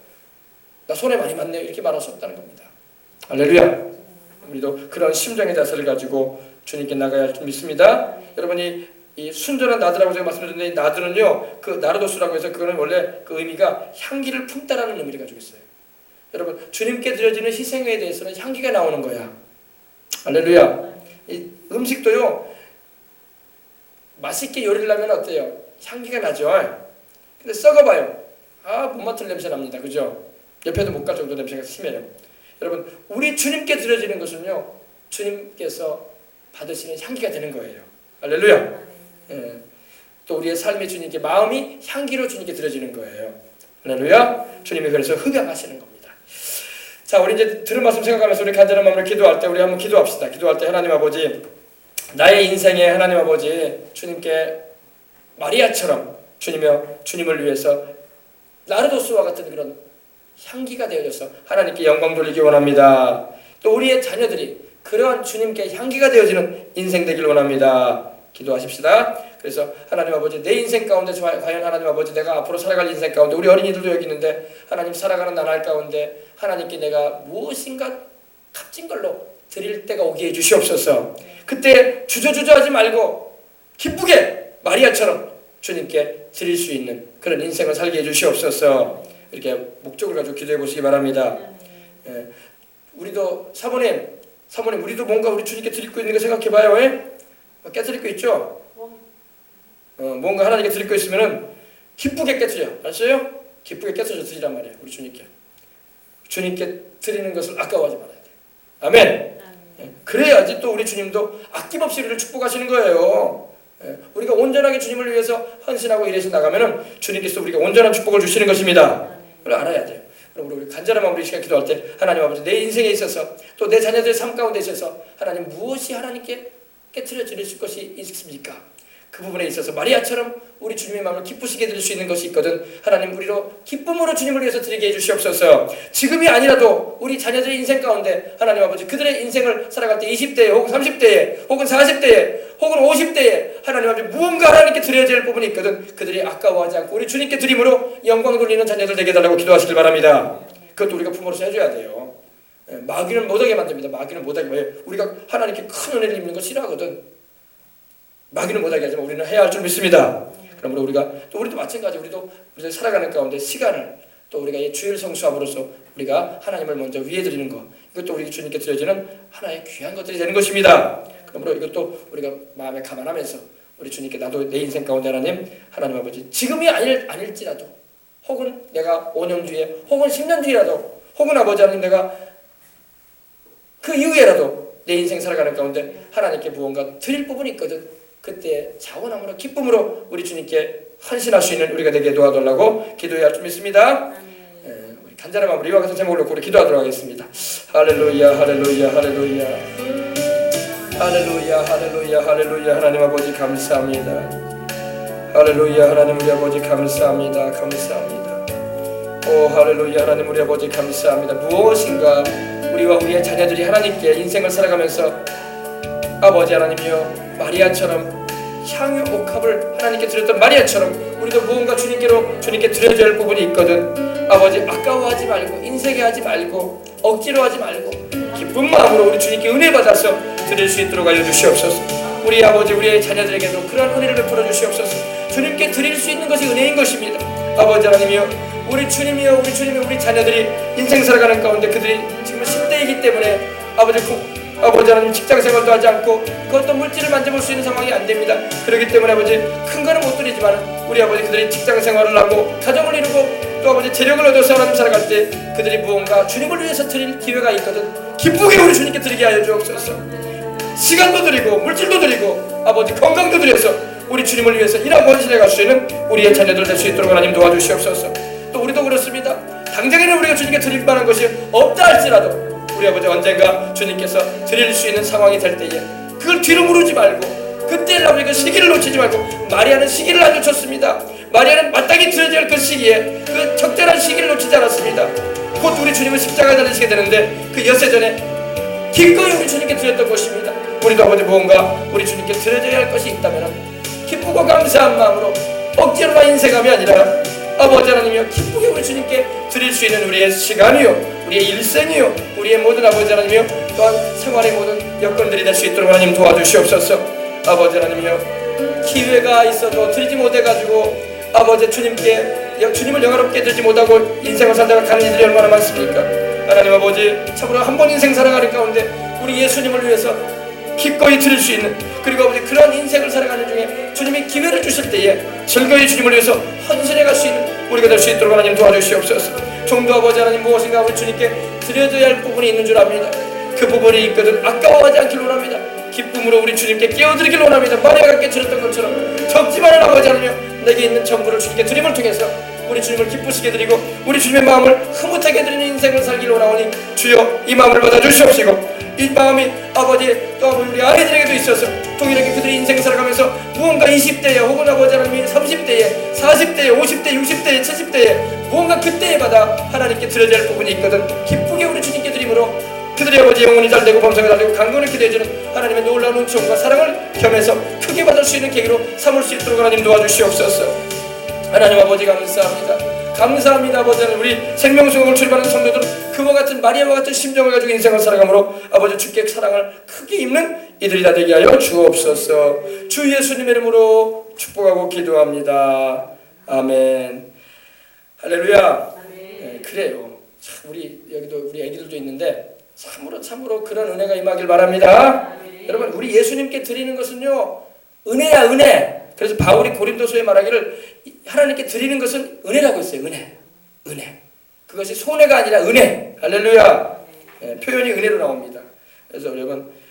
나 손해 많이 봤네요, 이렇게 말할 수 없다는 겁니다. 할렐루야. 우리도 그런 심정의 자세를 가지고 주님께 나가야 할 줄 믿습니다. 여러분이 이 순전한 나드라고 제가 말씀드렸는데, 나드는요 그 나르도스라고 해서 그거는 원래 그 의미가 향기를 품다라는 의미를 가지고 있어요. 여러분 주님께 드려지는 희생에 대해서는 향기가 나오는 거야. 할렐루야. 이 음식도요 맛있게 요리를 하면 어때요? 향기가 나죠. 근데 썩어봐요. 못 맡을 냄새 납니다. 그죠? 옆에도 못 갈 정도 냄새가 심해요. 여러분 우리 주님께 드려지는 것은요 주님께서 받으시는 향기가 되는 거예요. 할렐루야. 또 우리의 삶이 주님께, 마음이 향기로 주님께 드려지는 거예요. 할렐루야. 주님이 그래서 흡양하시는 겁니다. 자, 우리 이제 들은 말씀 생각하면서 우리 간절한 마음으로 기도할 때 우리 한번 기도합시다. 기도할 때 하나님 아버지, 나의 인생에 하나님 아버지 주님께 마리아처럼 주님을 위해서 나르도스와 같은 그런 향기가 되어져서 하나님께 영광 돌리기 원합니다. 또 우리의 자녀들이 그러한 주님께 향기가 되어지는 인생 되길 원합니다. 기도하십시다. 그래서 하나님 아버지, 내 인생 가운데 과연 하나님 아버지 내가 앞으로 살아갈 인생 가운데, 우리 어린이들도 여기 있는데 하나님 살아가는 나날 가운데 하나님께 내가 무엇인가 값진 걸로 드릴 때가 오게 해주시옵소서. 그때 주저주저하지 말고 기쁘게 마리아처럼 주님께 드릴 수 있는 그런 인생을 살게 해주시옵소서. 이렇게 목적을 가지고 기도해 보시기 바랍니다. 우리도 사모님 우리도 뭔가 우리 주님께 드릴 거 있는 거 생각해 봐요. 깨뜨릴 거 있죠? 뭔가 하나님께 드릴 거 있으면은 기쁘게 깨뜨려. 알았어요? 기쁘게 깨뜨려 드리란 말이에요. 우리 주님께 드리는 것을 아까워하지 말아야 돼요. 아멘. 그래야지 또 우리 주님도 아낌없이 우리를 축복하시는 거예요. 우리가 온전하게 주님을 위해서 헌신하고 일해서 나가면은 주님께서 우리가 온전한 축복을 주시는 것입니다. 그걸 알아야 돼요. 그럼 우리 간절한 마음으로 이 시간 기도할 때 하나님 아버지 내 인생에 있어서 또 내 자녀들의 삶 가운데 있어서 하나님 무엇이 하나님께 깨트려 드릴 것이 있습니까? 그 부분에 있어서 마리아처럼 우리 주님의 마음을 기쁘시게 드릴 수 있는 것이 있거든. 하나님 우리로 기쁨으로 주님을 위해서 드리게 해주시옵소서. 지금이 아니라도 우리 자녀들의 인생 가운데 하나님 아버지 그들의 인생을 살아갈 때 20대에 혹은 30대에 혹은 40대에 혹은 50대에 하나님 아버지 무언가 하나님께 드려야 될 부분이 있거든. 그들이 아까워하지 않고 우리 주님께 드림으로 영광 돌리는 자녀들 되게 해달라고 기도하시길 바랍니다. 그것도 우리가 부모로서 해줘야 돼요. 마귀는 못하게 만듭니다. 마귀는 못하게. 왜? 우리가 하나님께 큰 은혜를 입는 거 싫어하거든. 마귀는 못하게 하지만 우리는 해야 할 줄 믿습니다. 그러므로 우리도 마찬가지. 우리도 살아가는 가운데 시간을 또 우리가 이 주일 성수함으로써 우리가 하나님을 먼저 위에 드리는 것, 이것도 우리 주님께 드려지는 하나의 귀한 것들이 되는 것입니다. 그러므로 이것도 우리가 마음에 감안하면서 우리 주님께 나도 내 인생 가운데 하나님 아버지 지금이 아닐지라도 혹은 내가 5년 뒤에 혹은 10년 뒤라도 혹은 아버지 하나님 내가 그 이후에라도 내 인생 살아가는 가운데 하나님께 무언가 드릴 부분이 있거든. 그때 자원함으로 기쁨으로 우리 주님께 헌신할 수 있는 우리가 되게 도와달라고 기도해야 할 줄 믿습니다. 우리 간절한 마음으로 이와 같은 제목을 놓고 우리 기도하도록 하겠습니다. 할렐루야 할렐루야 할렐루야 할렐루야 할렐루야 할렐루야. 하나님 아버지 감사합니다. 할렐루야. 하나님 우리 아버지 감사합니다. 감사합니다. 오 할렐루야. 하나님 우리 아버지 감사합니다. 무엇인가 우리와 우리의 자녀들이 하나님께 인생을 살아가면서 아버지 하나님이여 마리아처럼 향유 옥합을 하나님께 드렸던 마리아처럼 우리도 무언가 주님께 드려야 할 부분이 있거든. 아버지 아까워하지 말고 인색해하지 말고 억지로 하지 말고 기쁜 마음으로 우리 주님께 은혜 받아서 드릴 수 있도록 알려주시옵소서. 우리 아버지 우리의 자녀들에게도 그런 은혜를 베풀어 주시옵소서. 주님께 드릴 수 있는 것이 은혜인 것입니다. 아버지 하나님이여 우리 주님이여 우리 주님의 우리 자녀들이 인생 살아가는 가운데 그들이 지금 10대이기 때문에 아버지 하나님 직장생활도 하지 않고 그것도 물질을 만져볼 수 있는 상황이 안 됩니다. 그렇기 때문에 아버지 큰 거는 못 드리지만 우리 아버지 그들이 직장생활을 하고 가정을 이루고 또 아버지 재력을 얻어서 하나님 살아갈 때 그들이 무언가 주님을 위해서 드릴 기회가 있거든. 기쁘게 우리 주님께 드리게 하여 주옵소서. 시간도 드리고 물질도 드리고 아버지 건강도 드려서 우리 주님을 위해서 일하고 헌신해 갈 수 있는 우리의 자녀들 될 수 있도록 하나님 도와주시옵소서. 또 우리도 그렇습니다. 당장에는 우리가 주님께 드릴 만한 것이 없다 할지라도 우리 아버지 언젠가 주님께서 드릴 수 있는 상황이 될 때에 그걸 뒤로 무르지 말고 그때를 아버지 그 시기를 놓치지 말고 마리아는 시기를 안 놓쳤습니다. 마리아는 마땅히 드려야 할 그 시기에 그 적절한 시기를 놓치지 않았습니다. 곧 우리 주님을 십자가에 달리시게 되는데 그 엿새 전에 기꺼이 우리 주님께 드렸던 것입니다. 우리도 아버지 무언가 우리 주님께 드려야 할 것이 있다면 기쁘고 감사한 마음으로 억지로나 인색함이 아니라 아버지 하나님이여 기쁘게 우리 주님께 드릴 수 있는 우리의 시간이요 우리의 일생이요 우리의 모든 아버지 하나님이여 또한 생활의 모든 여건들이 될 수 있도록 하나님 도와주시옵소서. 아버지 하나님이여 기회가 있어도 드리지 못해가지고 아버지 주님을 영화롭게 드리지 못하고 인생을 살다가 가는 이들이 얼마나 많습니까? 하나님 아버지 참으로 한 번 인생 살아가는 가운데 우리 예수님을 위해서 기꺼이 드릴 수 있는 그리고 아버지 그런 인생을 살아가는 중에 주님이 기회를 주실 때에 즐거이 주님을 위해서 헌신해 갈 수 있는 우리가 될 수 있도록 하나님 도와주시옵소서. 종도 아버지 하나님 무엇인가 우리 주님께 드려져야 할 부분이 있는 줄 압니다. 그 부분이 있거든 아까워하지 않길 원합니다. 기쁨으로 우리 주님께 깨어드리길 원합니다. 마리아가 깨뜨렸던 것처럼 적지만은 아버지 하나님 내게 있는 전부를 주님께 드림을 통해서 우리 주님을 기쁘시게 드리고 우리 주님의 마음을 흐뭇하게 드리는 인생을 살기를 원하오니 주여 이 마음을 받아주시옵시고 이 마음이 아버지 또 우리 아이들에게도 있어서 동일하게 그들이 인생 살아가면서 무언가 20대에 혹은 아버지 하나님이 30대에 40대에 50대 60대에 70대에 무언가 그때에 받아 하나님께 드려야 할 부분이 있거든. 기쁘게 우리 주님께 드림으로 그들의 아버지 영혼이 잘되고 범사가 잘되고 강건을 기대해주는 하나님의 놀라운 은총과 사랑을 겸해서 크게 받을 수 있는 계기로 삼을 수 있도록 하나님 도와주시옵소서. 하나님 아버지 감사합니다. 감사합니다. 아버지 하나님 우리 생명수강을 출발하는 성도들은 그와 같은 마리아와 같은 심정을 가지고 인생을 살아가므로 아버지 주께 사랑을 크게 입는 이들이 다 되게 하여 주옵소서. 주 예수님의 이름으로 축복하고 기도합니다. 아멘. 할렐루야. 네, 그래요. 참 우리 여기도 우리 애기들도 있는데 참으로 그런 은혜가 임하길 바랍니다. 여러분 우리 예수님께 드리는 것은요 은혜야 은혜. 그래서 바울이 고린도서에 말하기를 하나님께 드리는 것은 은혜라고 했어요. 은혜. 그것이 손해가 아니라 은혜. 할렐루야. 표현이 은혜로 나옵니다. 그래서 여러분